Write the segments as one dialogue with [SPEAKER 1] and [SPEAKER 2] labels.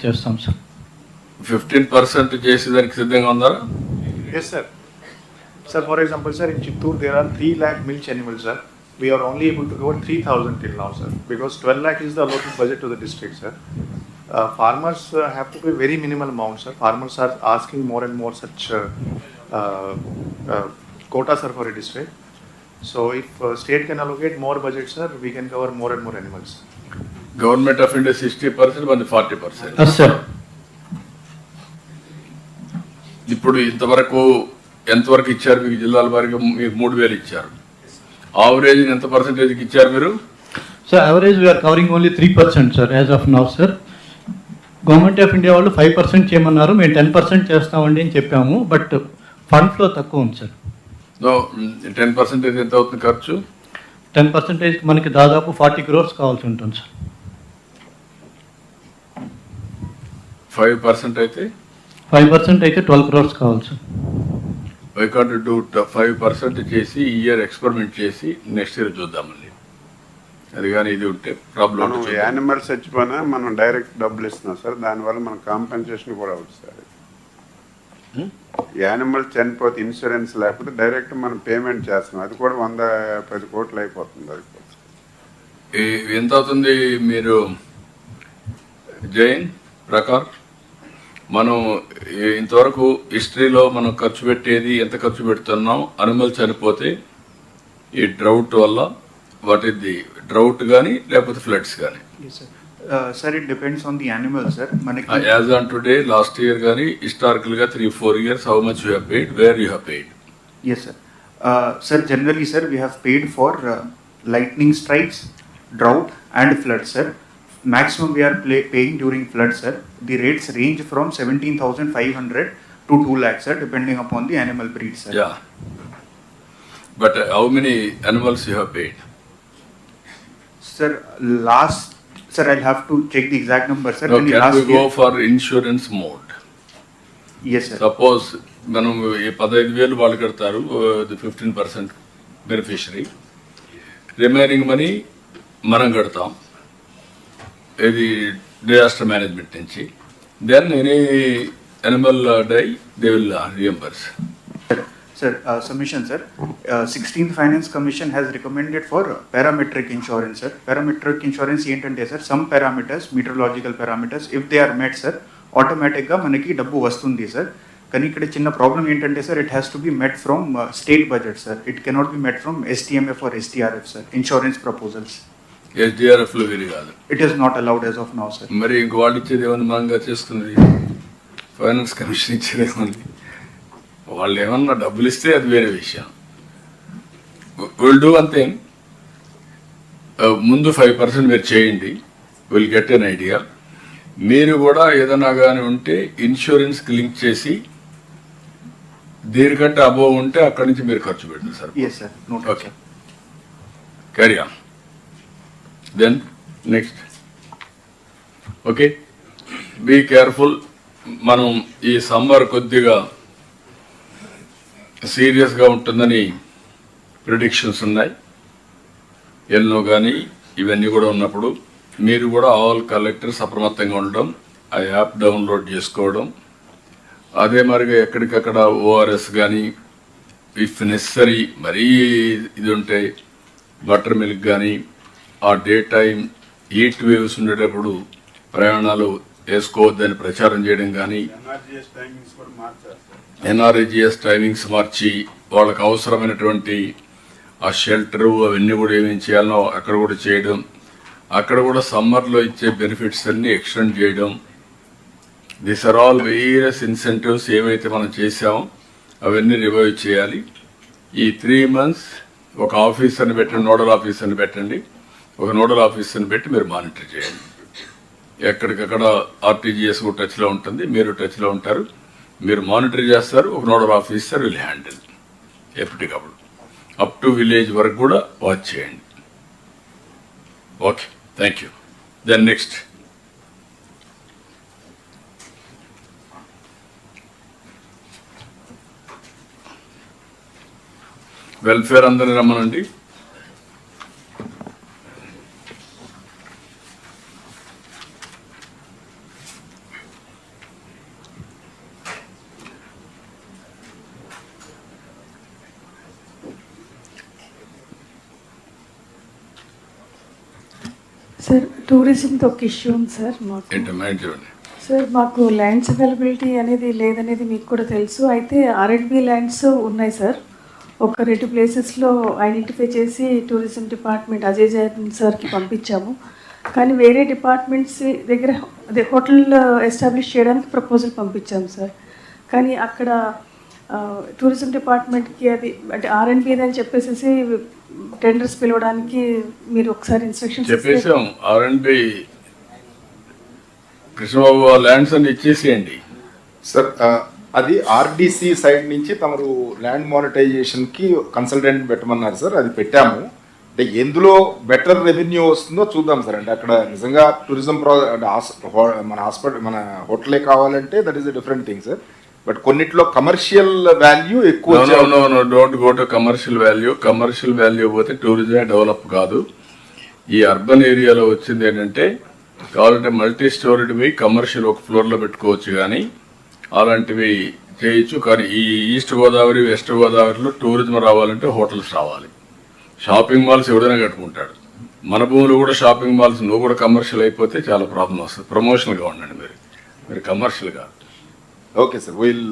[SPEAKER 1] చేస్తాం సార్.
[SPEAKER 2] 15% చేసేదానికి సిద్ధంగా ఉన్నారా?
[SPEAKER 3] Yes, sir. Sir, for example, sir, in Chittoor there are 3 lakh milch animals, sir. We are only able to cover 3,000 till now, sir, because 12 lakh is the allotted budget to the district, sir. Farmers have to pay very minimal amount, sir. Farmers are asking more and more such quota, sir, for a district. So if state can allocate more budget, sir, we can cover more and more animals.
[SPEAKER 2] Government of India 60%, మన 40%.
[SPEAKER 1] Sir
[SPEAKER 2] ఇప్పుడు ఇంతవరకు ఎంతవరకు ఇచ్చారు మీకు? జిల్లాల వారికి మీకు 3,000 ఇచ్చారు. ఆవరేజ్ ఎంత పర్సెంటేజ్కి ఇచ్చారు మీరు?
[SPEAKER 1] Sir average we are covering only 3% sir as of now sir. Government of India వాళ్ళు 5% చేయమన్నారు, మేము 10% చేస్తామండి అని చెప్పాము. బట్ ఫండ్ ఫ్లో తక్కువ ఉంది సార్.
[SPEAKER 2] 10% ఎంత అవుతుంది ఖర్చు?
[SPEAKER 1] 10% మనకి దాదాపు 40 crores కావాల్సి ఉంటుంది సార్.
[SPEAKER 2] 5% అయితే
[SPEAKER 1] 5% అయితే 12 crores కావాలి సార్.
[SPEAKER 2] వై కాంట్ డూ 5% చేసి ఈ ఇయర్ ఎక్స్పెరిమెంట్ చేసి నెక్స్ట్ ఇయర్ చూద్దామండి. అది కానీ ఇది ఉంటే ప్రాబ్లం.
[SPEAKER 4] మనం యానిమల్స్ చచ్చిపోయినా మనం డైరెక్ట్ డబ్బులు ఇస్తున్నాం సార్, దానివల్ల మన కాంపెన్సేషన్ కూడా అవుతుంది సార్. యానిమల్ చనిపోతే ఇన్సూరెన్స్ లేకపోతే డైరెక్ట్ మనం పేమెంట్ చేస్తున్నాం, అది కూడా 110 కోట్లు అయిపోతుంది. అది
[SPEAKER 2] ఎంత అవుతుంది మీరు జైన్ ప్రకార్? మనం ఇంతవరకు హిస్టరీలో మనం ఖర్చు పెట్టేది ఎంత ఖర్చు పెడుతున్నాం? అనిమల్ చనిపోతే ఈ డ్రౌట్ వల్ల, వాట్ ఇస్ ది డ్రౌట్ కానీ లేకపోతే ఫ్లడ్స్ కానీ?
[SPEAKER 3] Yes, sir. Sir, it depends on the animal, sir.
[SPEAKER 2] As on today, last year కానీ హిస్టారికల్ గా 3-4 years, how much you have paid, where you have paid?
[SPEAKER 3] Yes, sir. Sir, generally, sir, we have paid for lightning strikes, drought, and flood, sir. Maximum we are paying during flood, sir. The rates range from 17,500 to 2 lakh, sir, depending upon the animal breed, sir.
[SPEAKER 2] Yeah. But how many animals you have paid?
[SPEAKER 3] Sir, sir, I'll have to check the exact number, sir.
[SPEAKER 2] No,
[SPEAKER 3] When the
[SPEAKER 2] can
[SPEAKER 3] last
[SPEAKER 2] we go
[SPEAKER 3] year-
[SPEAKER 2] for insurance mode?
[SPEAKER 3] Yes, sir.
[SPEAKER 2] Suppose మనం ఈ 15,000 వాళ్ళు కడతారు, 15% beneficiary, remaining money మనం కడతాం, ఇది disaster management నుంచి. Then any animal die they will reimburse.
[SPEAKER 3] Sir, submission, sir. 16th Finance Commission has recommended for parametric insurance, sir. Parametric insurance ఏంటంటే sir, some parameters, meteorological parameters, if they are met, sir, ఆటోమేటిక్గా మనకి డబ్బు వస్తుంది sir. కానీ ఇక్కడ చిన్న problem ఏంటంటే sir, it has to B met from state budget sir. It cannot be met from STMF or STRF, sir. Insurance proposals
[SPEAKER 2] SDRF లో వీలు కాదు.
[SPEAKER 3] It is not allowed as of now, sir.
[SPEAKER 2] మరి ఇంక వాళ్ళు ఇచ్చేది ఏమన్నా మనంగా చేసుకున్నది? ఫైనాన్స్ కమిషన్ ఇచ్చేది ఏమన్నా? వాళ్ళు ఏమన్నా డబ్బులు ఇస్తే అది వేరే విషయం. విల్ డూ వన్ థింగ్, ముందు 5% మీరు చేయండి, విల్ గెట్ ఎన్ ఐడియా. మీరు కూడా ఏదైనా కానీ ఉంటే ఇన్సూరెన్స్కి లింక్ చేసి దీనికంటే అబోవ్ ఉంటే అక్కడి నుంచి మీరు ఖర్చు పెట్టండి sir.
[SPEAKER 3] Yes sir, note.
[SPEAKER 2] Okay, carry on. Then next, okay, be careful. మనం ఈ సమ్మర్ కొద్దిగా సీరియస్గా ఉంటుందని ప్రిడిక్షన్స్ ఉన్నాయి, ఎన్నో కానీ ఇవన్నీ కూడా ఉన్నప్పుడు మీరు కూడా ఆల్ కలెక్టర్స్ అప్రమత్తంగా ఉండడం, ఆ యాప్ డౌన్లోడ్ చేసుకోవడం, అదే మరిగా ఎక్కడికక్కడ ORS కానీ, ఇఫ్ నెసరీ మరీ ఇది ఉంటే బటర్ మిల్క్ కానీ, ఆ డే టైం హీట్ వేవ్స్ ఉండేటప్పుడు ప్రయాణాలు వేసుకోవద్దని ప్రచారం చేయడం కానీ, NREGS టైమింగ్స్ మార్చి వాళ్ళకి అవసరమైనటువంటి ఆ షెల్టరు అవన్నీ కూడా ఏమేమి చేయాలో అక్కడ కూడా చేయడం, అక్కడ కూడా సమ్మర్లో ఇచ్చే బెనిఫిట్స్ అన్ని ఎక్స్టెండ్ చేయడం. This are all various incentives ఏవైతే మనం చేసామో అవన్నీ రివైవ్ చేయాలి. ఈ 3 months ఒక ఆఫీసర్ని పెట్టండి, నోడల్ ఆఫీసర్ని పెట్టండి. ఒక నోడల్ ఆఫీసర్ని పెట్టి మీరు మానిటర్ చేయండి. ఎక్కడికక్కడ RTGS కూడా టచ్లో ఉంటుంది, మీరు టచ్లో ఉంటారు, మీరు మానిటర్ చేస్తారు. ఒక నోడల్ ఆఫీసర్ విల్ హ్యాండిల్ ఎప్పటికప్పుడు అప్ టు విలేజ్ వరకు కూడా వాచ్ చేయండి. Okay, thank you. Then next, welfare అందరిని రమ్మనండి.
[SPEAKER 5] సార్ టూరిజంతో ఒక ఇష్యూ ఉంది సార్ మాకు.
[SPEAKER 2] ఏంటమ్మా ఏంటి చూడండి.
[SPEAKER 5] సార్ మాకు ల్యాండ్స్ అవైలబిలిటీ అనేది లేదనేది మీకు కూడా తెలుసు. అయితే ఆర్ఎండ్బి ల్యాండ్స్ ఉన్నాయి సార్. ఒక 2 ప్లేసెస్లో ఐడెంటిఫై చేసి టూరిజం డిపార్ట్మెంట్ అజయ్ జైన్ సార్కి పంపించాము. కానీ వేరే డిపార్ట్మెంట్స్ దగ్గర అదే హోటల్ ఎస్టాబ్లిష్ చేయడానికి ప్రపోజల్ పంపించాము సార్. కానీ అక్కడ టూరిజం డిపార్ట్మెంట్కి అది అంటే ఆర్ఎండ్బి అని చెప్పేసి టెండర్స్ పిలవడానికి మీరు ఒకసారి ఇన్స్ట్రక్షన్స్
[SPEAKER 2] చెప్పేసాం. ఆర్ఎండ్బి కృష్ణబాబు ల్యాండ్స్ అని ఇచ్చేసేయండి
[SPEAKER 6] సార్. అది ఆర్డీసీ సైడ్ నుంచి తమరు ల్యాండ్ మానిటైజేషన్కి కన్సల్టెంట్ పెట్టమన్నారు సార్. అది పెట్టాము. అంటే ఎందులో బెటర్ రెవెన్యూ వస్తుందో చూద్దాం సార్. అంటే అక్కడ నిజంగా టూరిజం మన హాస్పిటల్ మన హోటలే కావాలంటే that is a different thing sir. But కొన్నిట్లో కమర్షియల్ వాల్యూ ఎక్కువ.
[SPEAKER 2] Don't go to commercial value. Commercial value పోతే టూరిజమే డెవలప్ కాదు. ఈ అర్బన్ ఏరియాలో వచ్చింది ఏంటంటే కావాలంటే మల్టీ స్టోరీడ్ పోయి కమర్షియల్ ఒక ఫ్లోర్లో పెట్టుకోవచ్చు, కానీ అలాంటివి చేయొచ్చు. కానీ ఈ ఈస్ట్ గోదావరి వెస్ట్ గోదావరిలో టూరిజం రావాలంటే హోటల్స్ రావాలి. షాపింగ్ మాల్స్ ఎవడైనా కట్టుకుంటాడు. మన భూములు కూడా షాపింగ్ మాల్స్ నువ్వు కూడా కమర్షియల్ అయిపోతే చాలా ప్రాబ్లం వస్తుంది. ప్రమోషనల్గా ఉండండి మీరు కమర్షియల్గా.
[SPEAKER 6] Okay sir, will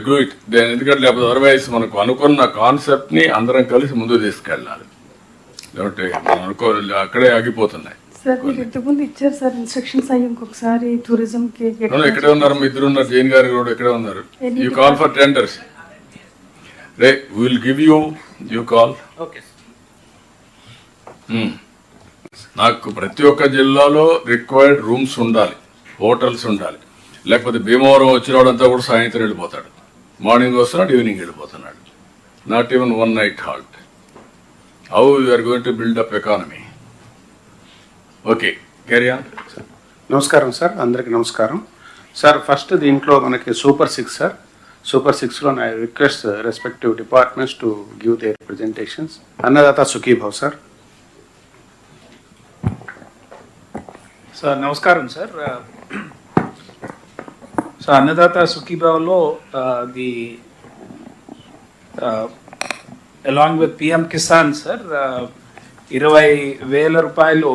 [SPEAKER 2] do it. ఎందుకంటే లేకపోతే అదర్వైజ్ మనకు అనుకున్న కాన్సెప్ట్ని అందరం కలిసి ముందుకు తీసుకెళ్ళాలి. లేకపోతే మనం అక్కడే ఆగిపోతున్నాయి.
[SPEAKER 5] సార్ మీరు ఇంతకుముందు ఇచ్చారు సార్ ఇన్స్ట్రక్షన్స్ అయ్యి ఇంకొకసారి టూరిజంకి
[SPEAKER 2] ఇక్కడే ఉన్నారు, మీ ఇద్దరు ఉన్నారు, జైన్ గారు కూడా ఇక్కడే ఉన్నారు. You call for tenders. Ray will give you call. నాకు ప్రతి ఒక్క జిల్లాలో రిక్వైర్డ్ రూమ్స్ ఉండాలి, హోటల్స్ ఉండాలి. లేకపోతే భీమవరం వచ్చిన వాడంతా కూడా సాయంత్రం వెళ్ళిపోతాడు, మార్నింగ్ వస్తున్నాడు, ఈవినింగ్ వెళ్ళిపోతున్నాడు. Not even one night halt. How you are going to build up economy? Okay, carry on.
[SPEAKER 7] నమస్కారం సార్, అందరికీ నమస్కారం సార్. ఫస్ట్ దీంట్లో మనకి సూపర్ 6 సార్. సూపర్ 6లో I request respective departments to give their presentations. Annadata Sukhibhava sir. Sir నమస్కారం sir. Sir Annadata సుఖీభావ్లో the along with PM Kisan sir 20,000 రూపాయలు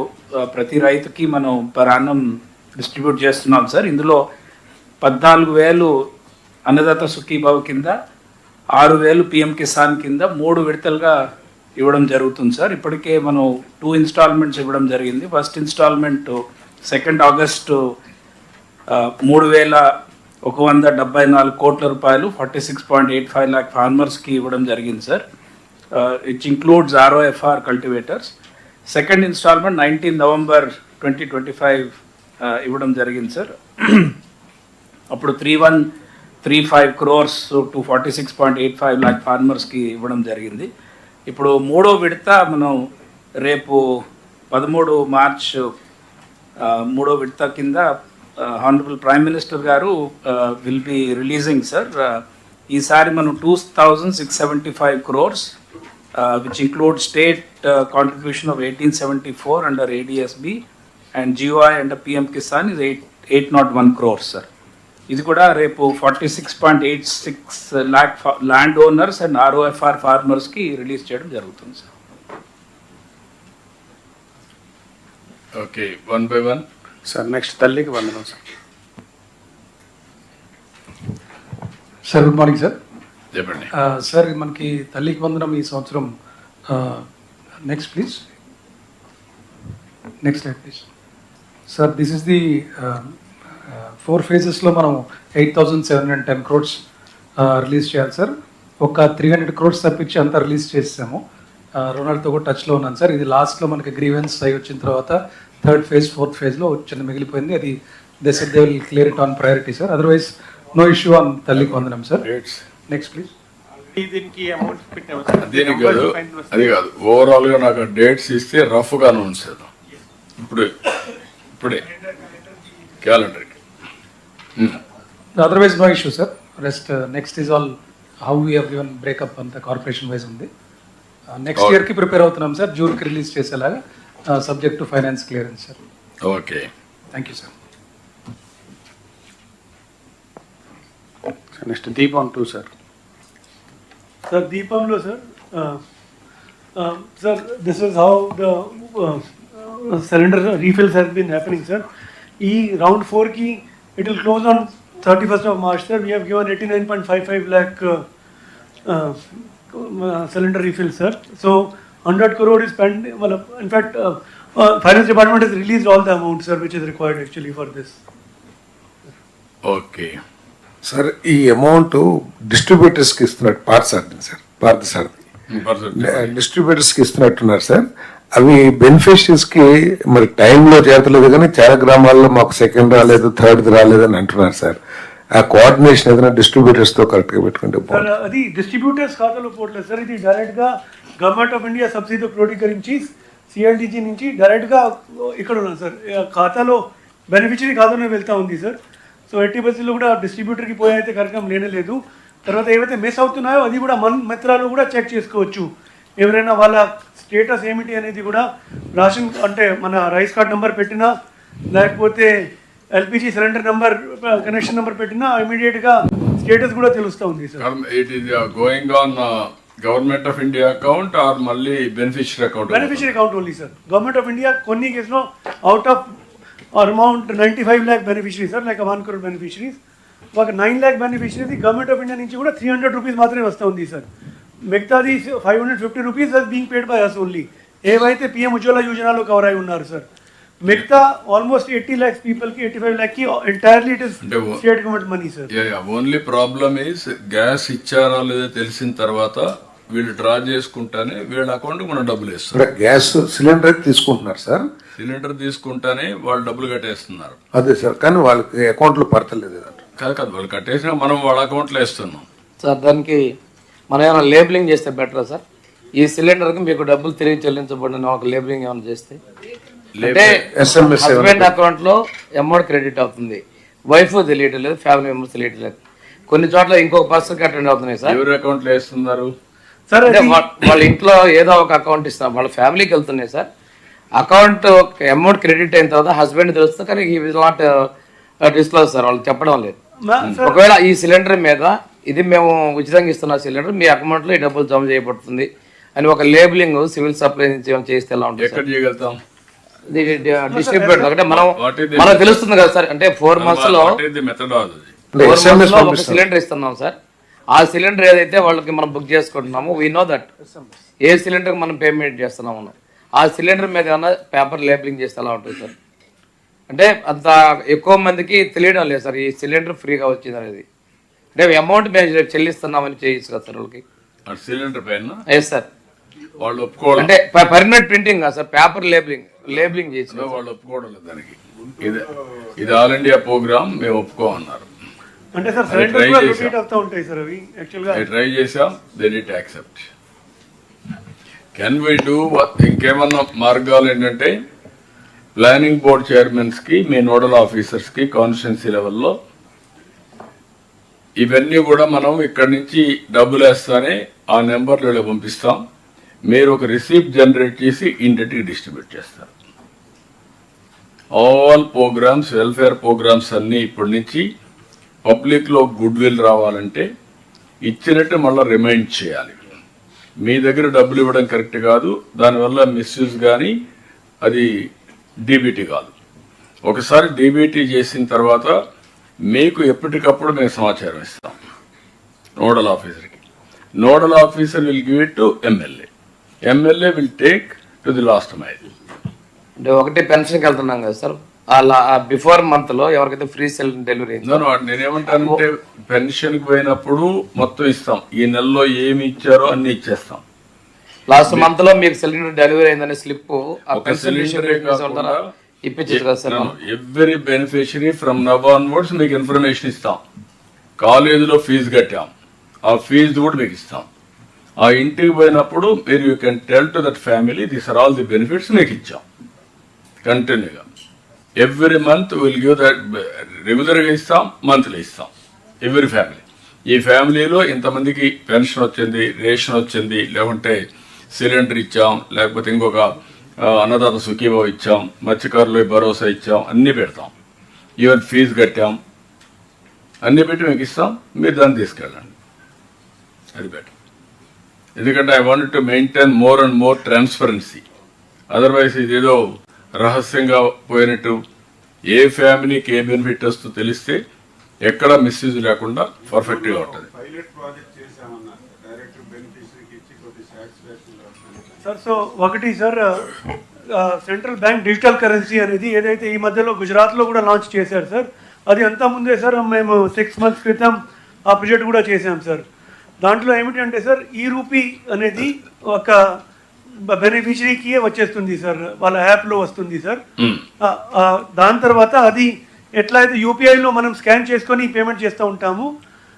[SPEAKER 7] ప్రతి రైతుకి మనం పర్ అన్నం డిస్ట్రిబ్యూట్ చేస్తున్నాం సార్. ఇందులో 14,000 అన్నదాత సుఖీభావ్ కింద, 6,000 పిఎం కిసాన్ కింద 3 విడతలుగా ఇవ్వడం జరుగుతుంది సార్. ఇప్పటికే మనం 2 ఇన్స్టాల్మెంట్స్ ఇవ్వడం జరిగింది. ఫస్ట్ ఇన్స్టాల్మెంట్ 2 ఆగస్టు 3,174 కోట్ల రూపాయలు 46.85 lakh ఫార్మర్స్కి ఇవ్వడం జరిగింది sir. It includes ROFR cultivators. Second instalment 19 November 2025 ఇవ్వడం జరిగింది సార్. అప్పుడు 3,135 crores టు 46.85 lakh ఫార్మర్స్కి ఇవ్వడం జరిగింది. ఇప్పుడు 3వ విడత మనం రేపు 13 మార్చ్ 3వ విడత కింద హానరబుల్ ప్రైమ్ మినిస్టర్ గారు విల్ బి రిలీజింగ్ సార్. ఈసారి మనం 2,675 crores which includes state contribution of 1,874 under ADSB and GOI under PM Kisan is 801 crores sir. ఇది కూడా రేపు 46.86 lakh land owners and ROFR ఫార్మర్స్కి రిలీజ్ చేయడం జరుగుతుంది sir.
[SPEAKER 2] Okay, one by one
[SPEAKER 7] sir next Thalliki వందనం sir.
[SPEAKER 8] Sir good morning sir.
[SPEAKER 2] చెప్పండి
[SPEAKER 8] sir, మనకి తల్లికి వందనం ఈ సంవత్సరం next please, next slide please. Sir this is the 4 phases మనం 8,710 crores రిలీజ్ చేయాలి సార్. ఒక 300 crores తప్పించి అంతా రిలీజ్ చేసాము. రొనాల్డ్తో కూడా టచ్లో ఉన్నాను సార్. ఇది లాస్ట్లో మనకి గ్రీవెన్స్ అయి వచ్చిన తర్వాత 3rd phase 4th phaseలో చిన్న మిగిలిపోయింది. అది they said they will clear it on priority sir. Otherwise no issue on తల్లికి వందనం సార్. Next please.
[SPEAKER 2] దీనికి కాదు, అది కాదు, ఓవరాల్ గా నాకు డేట్స్ ఇస్తే రఫ్ గా అనౌన్స్ చేద్దాం. ఇప్పుడే calendar.
[SPEAKER 8] Otherwise no issue sir. Rest next is all how we have given breakup అంతా కార్పొరేషన్ వైజ్ ఉంది. నెక్స్ట్ ఇయర్కి ప్రిపేర్ అవుతున్నాం సార్, జూన్కి రిలీజ్ చేసేలాగా, subject to finance clearance sir.
[SPEAKER 2] Okay,
[SPEAKER 8] thank you sir.
[SPEAKER 7] Next Deepam 2 sir.
[SPEAKER 9] Sir, Deepamlo, sir. Sir, this is how the cylinder refills has been happening, sir. Round 4 key, it will close on 31st of March, sir. We have given 89.55 lakh cylinder refill, sir. So 100 crore is spent. Well, in fact, finance department has released all the amount, sir, which is required actually for this.
[SPEAKER 2] Okay
[SPEAKER 10] sir ఈ amount డిస్ట్రిబ్యూటర్స్కి ఇస్తున్నట్టు Parthasarathi డిస్ట్రిబ్యూటర్స్కి ఇస్తున్నట్టున్నారు sir. అవి బెనిఫిషరీస్కి మరి టైంలో చేరలేదు, కానీ చాలా గ్రామాల్లో మాకు సెకండ్ రాలేదు, థర్డ్ రాలేదని అంటున్నారు సార్. ఆ కోఆర్డినేషన్ ఏదైనా డిస్ట్రిబ్యూటర్స్తో కరెక్ట్గా పెట్టుకుంటే
[SPEAKER 9] సార్ అది డిస్ట్రిబ్యూటర్స్ ఖాతాలో పోవట్లేదు సార్. ఇది డైరెక్ట్గా గవర్నమెంట్ ఆఫ్ ఇండియా సబ్సిడీ క్రోడీకరించి సిఎల్డిజి నుంచి డైరెక్ట్గా ఇక్కడ ఉన్నాం సార్. ఖాతాలో బెనిఫిషరీ ఖాతాలో వెళ్తూ ఉంది సార్. సో 80% కూడా డిస్ట్రిబ్యూటర్కి పోయే అయితే కార్యక్రమం లేనేలేదు. తర్వాత ఏవైతే మిస్ అవుతున్నాయో అది కూడా మన మిత్రాలు కూడా చెక్ చేసుకోవచ్చు. ఎవరైనా వాళ్ళ స్టేటస్ ఏమిటి అనేది కూడా రేషన్ అంటే మన రైస్ కార్డ్ నెంబర్ పెట్టినా లేకపోతే LPG cylinder number connection number పెట్టినా ఇమీడియట్గా స్టేటస్ కూడా తెలుస్తూ ఉంది sir.
[SPEAKER 2] It is going on government of India account or మళ్ళీ beneficiary account?
[SPEAKER 9] Beneficiary account only sir. Government of India కొన్ని కేసులో out of amount 95 lakh beneficiaries sir, like 1 crore beneficiaries. ఒక 9 lakh beneficiaries government of India నుంచి కూడా 300 rupees మాత్రమే వస్తూ ఉంది sir. మిగతాది 550 rupees are being paid by us only. ఏవైతే పిఎం ఉజ్వల యోజనలో కవర్ అయి ఉన్నారు సార్. మిగతా ఆల్మోస్ట్ 80 lakhs పీపుల్కి 85 lakh entirely it is state government money sir.
[SPEAKER 2] Only problem is gas ఇచ్చారా లేదా తెలిసిన తర్వాత వీళ్ళు డ్రా చేసుకుంటానే వీళ్ళ అకౌంట్ మనం డబ్బులు వేస్తారు.
[SPEAKER 10] గ్యాస్ సిలిండర్ తీసుకుంటున్నారు సార్.
[SPEAKER 2] సిలిండర్ తీసుకుంటానే వాళ్ళు డబ్బులు కట్టేస్తున్నారు.
[SPEAKER 10] అదే సార్, కానీ వాళ్ళకి అకౌంట్లో పడతలేదు.
[SPEAKER 2] కాదు వాళ్ళు కట్టేసినా మనం వాళ్ళ అకౌంట్లో వేస్తున్నాం
[SPEAKER 11] సార్. దానికి మనం ఏమైనా లేబులింగ్ చేస్తే బెటరా సార్? ఈ సిలిండర్కి మీకు డబ్బులు తిరిగి చెల్లించబడిన ఒక లేబులింగ్ ఏమైనా చేస్తే అంటే హస్బెండ్ అకౌంట్లో అమౌంట్ క్రెడిట్ అవుతుంది, వైఫ్ తెలియటం లేదు, ఫ్యామిలీ మెంబర్స్ తెలియటం లేదు. కొన్ని చోట్ల ఇంకొక పర్సన్ అటెండ్ అవుతున్నాయి సార్.
[SPEAKER 2] ఎవరి అకౌంట్లో వేస్తున్నారు
[SPEAKER 11] సార్? వాళ్ళ ఇంట్లో ఏదో ఒక అకౌంట్ ఇస్తాం, వాళ్ళ ఫ్యామిలీకి వెళ్తున్నాయి సార్. అకౌంట్ అమౌంట్ క్రెడిట్ అయిన తర్వాత హస్బెండ్ తెలుస్తుంది, కానీ ఈ విల్ నాట్ డిస్క్లోజ్ సార్. వాళ్ళు చెప్పడం లేదు. ఒకవేళ ఈ సిలిండర్ మీద ఇది మేము ఉచితంగా ఇస్తున్న సిలిండర్ మీ అకౌంట్లో ఈ డబ్బులు జమ చేయబడుతుంది అని ఒక లేబులింగ్ సివిల్ సప్లై నుంచి చేస్తే ఎలా ఉంటుంది?
[SPEAKER 2] ఎక్కడ చేయగలుగుతాం?
[SPEAKER 11] డిస్ట్రిబ్యూటర్ అంటే మనకు తెలుస్తుంది కదా సార్. అంటే 4 months లో ఒక సిలిండర్ ఇస్తున్నాం సార్. ఆ సిలిండర్ ఏదైతే వాళ్ళకి మనం బుక్ చేసుకుంటున్నామో we know that a cylinder మనం పేమెంట్ చేస్తున్నాము. ఆ సిలిండర్ మీద ఏమన్నా పేపర్ లేబులింగ్ చేస్తే ఎలా ఉంటుంది సార్? అంటే అంత ఎక్కువ మందికి తెలియడం లేదు సార్ ఈ సిలిండర్ ఫ్రీగా వచ్చింది అనేది. అంటే అమౌంట్ మేము చెల్లిస్తున్నామని చేయొచ్చు కదా సార్ వాళ్ళకి
[SPEAKER 2] సిలిండర్ పైన?
[SPEAKER 11] Yes sir.
[SPEAKER 2] వాళ్ళు ఒప్పుకోవాలి
[SPEAKER 11] అంటే పర్మనెంట్ ప్రింటింగ్ కాదు సార్, పేపర్ లేబులింగ్ చేసి
[SPEAKER 2] వాళ్ళు ఒప్పుకోవడం లేదు దానికి. ఇది ఆల్ ఇండియా ప్రోగ్రామ్, మేము ఒప్పుకోమన్నారు.
[SPEAKER 9] అంటే సార్ సిలిండర్ కూడా రొటేట్ అవుతూ ఉంటాయి సార్ అవి యాక్చువల్గా.
[SPEAKER 2] ట్రై చేసాం, they need to accept. Can we do ఇంకేమన్నా మార్గాలు ఏంటంటే ప్లానింగ్ బోర్డ్ చైర్మన్స్కి మీ నోడల్ ఆఫీసర్స్కి కాన్స్టిట్యున్సీ లెవెల్లో ఇవన్నీ కూడా మనం ఇక్కడి నుంచి డబ్బులు వేస్తానే ఆ నెంబర్లలో పంపిస్తాం. మీరు ఒక రిసీప్ట్ జనరేట్ చేసి ఇంటికి డిస్ట్రిబ్యూట్ చేస్తారు. ఆల్ ప్రోగ్రామ్స్, వెల్ఫేర్ ప్రోగ్రామ్స్ అన్నీ ఇప్పటి నుంచి పబ్లిక్లో గుడ్ విల్ రావాలంటే ఇచ్చినట్టు మళ్ళీ రిమైండ్ చేయాలి. మీ దగ్గర డబ్బులు ఇవ్వడం కరెక్ట్ కాదు, దానివల్ల మిస్యూజ్ కానీ అది డీబీటీ కాదు. ఒకసారి డీబీటీ చేసిన తర్వాత మీకు ఎప్పటికప్పుడు మేము సమాచారం ఇస్తాం నోడల్ ఆఫీసర్కి. Nodal officer will give it to MLA. MLA will take to the last mile.
[SPEAKER 11] అంటే ఒకటి పెన్షన్కి వెళ్తున్నాం కదా సార్, అలా బిఫోర్ మంత్ లో ఎవరికైతే ఫ్రీ సెల్ డెలివరీ
[SPEAKER 2] నేనేమంటానంటే పెన్షన్కి పోయినప్పుడు మొత్తం ఇస్తాం. ఈ నెలలో ఏమి ఇచ్చారో అన్ని ఇచ్చేస్తాం.
[SPEAKER 11] లాస్ట్ మంత్ లో మీకు సిలిండర్ డెలివరీ అయిందనే స్లిప్ ఇప్పించచ్చు కదా sir.
[SPEAKER 2] Every beneficiary from now onwards మీకు ఇన్ఫర్మేషన్ ఇస్తాం. కాలేజీలో ఫీజు కట్టాం, ఆ ఫీజు కూడా మీకు ఇస్తాం. ఆ ఇంటికి పోయినప్పుడు మీరు you can tell to that family this are all the benefits మీకు ఇచ్చాం కంటిన్యూగా. Every month will give that, రెగ్యులర్గా ఇస్తాం, మంత్లీ ఇస్తాం ఎవ్రీ ఫ్యామిలీ. ఈ ఫ్యామిలీలో ఇంతమందికి పెన్షన్ వచ్చింది, రేషన్ వచ్చింది, లేకుంటే సిలిండర్ ఇచ్చాం, లేకపోతే ఇంకొక అన్నదాత సుఖీభావ ఇచ్చాం, మత్స్యకారులు భరోసా ఇచ్చాం, అన్నీ పెడతాం. ఈవెన్ ఫీజు కట్టాం, అన్నీ పెట్టి మీకు ఇస్తాం. మీరు దాన్ని తీసుకెళ్ళండి, అది బెటర్. ఎందుకంటే I want to maintain more and more transparency. Otherwise ఇదేదో రహస్యంగా పోయినట్టు ఏ ఫ్యామిలీకి ఏ బెనిఫిట్ వస్తుందో తెలిస్తే ఎక్కడ మిస్యూజ్ లేకుండా పర్ఫెక్ట్గా ఉంటుంది.
[SPEAKER 4] పైలట్ ప్రాజెక్ట్ చేసామన్నారు డైరెక్ట్ బెనిఫిషరీకి ఇచ్చి కొద్ది సాటిస్ఫాక్షన్
[SPEAKER 9] సార్. సో ఒకటి sir, central bank digital currency అనేది ఏదైతే ఈ మధ్యలో గుజరాత్లో కూడా లాంచ్ చేశారు సార్, అది అంతా ముందే సార్ మేము 6 months క్రితం ఆ ప్రాజెక్ట్ కూడా చేసాం సార్. దాంట్లో ఏమిటంటే సార్, ఈ రూపీ అనేది ఒక బెనిఫిషరీకి వచ్చేస్తుంది సార్, వాళ్ళ యాప్లో వస్తుంది సార్. దాని తర్వాత అది ఎట్లా అయితే యూపీఐలో మనం స్కాన్ చేసుకొని పేమెంట్ చేస్తూ ఉంటాము.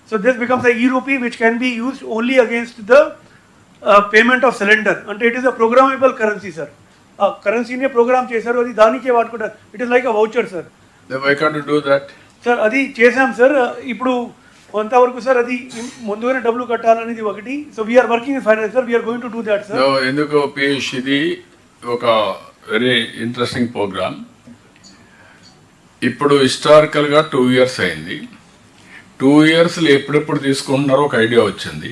[SPEAKER 9] So this becomes e rupee which can be used only against the payment of cylinder. అంటే it is a programmable currency sir. ఆ కరెన్సీనే ప్రోగ్రామ్ చేశారు, అది దానికే వాడుకుంటారు. It is like a voucher sir.
[SPEAKER 2] Why can't you do that?
[SPEAKER 9] Sir అది చేసాం sir. ఇప్పుడు కొంతవరకు సార్ అది ముందుగానే డబ్బులు కట్టాలనేది ఒకటి. So we are working in finance sir, we are going to do that sir.
[SPEAKER 2] ఎందుకు పీయూష్, ఇది ఒక వెరీ ఇంట్రెస్టింగ్ ప్రోగ్రామ్. ఇప్పుడు హిస్టారికల్గా 2 years అయింది. 2 yearsలో ఎప్పుడెప్పుడు తీసుకుంటున్నారో ఒక ఐడియా వచ్చింది.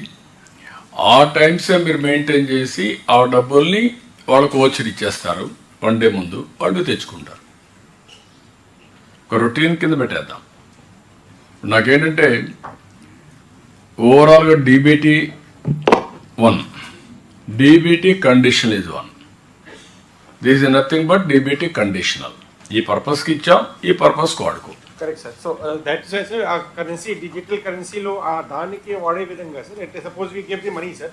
[SPEAKER 2] ఆ టైమ్సే మీరు మెయింటైన్ చేసి ఆ డబ్బుల్ని వాళ్ళకు ఓచర్ ఇచ్చేస్తారు. 1 day ముందు వాళ్ళు తెచ్చుకుంటారు. ఒక రొటీన్ కింద పెట్టేద్దాం. నాకేంటంటే ఓవరాల్గా DBT 1, DBT condition is 1. This is nothing but DBT conditional. ఈ పర్పస్కి ఇచ్చాం, ఈ పర్పస్కి వాడుకో.
[SPEAKER 12] Correct sir. So that is sir ఆ కరెన్సీ డిజిటల్ కరెన్సీలో ఆ దానికి వాడే విధంగా సార్, అంటే suppose we give the money sir,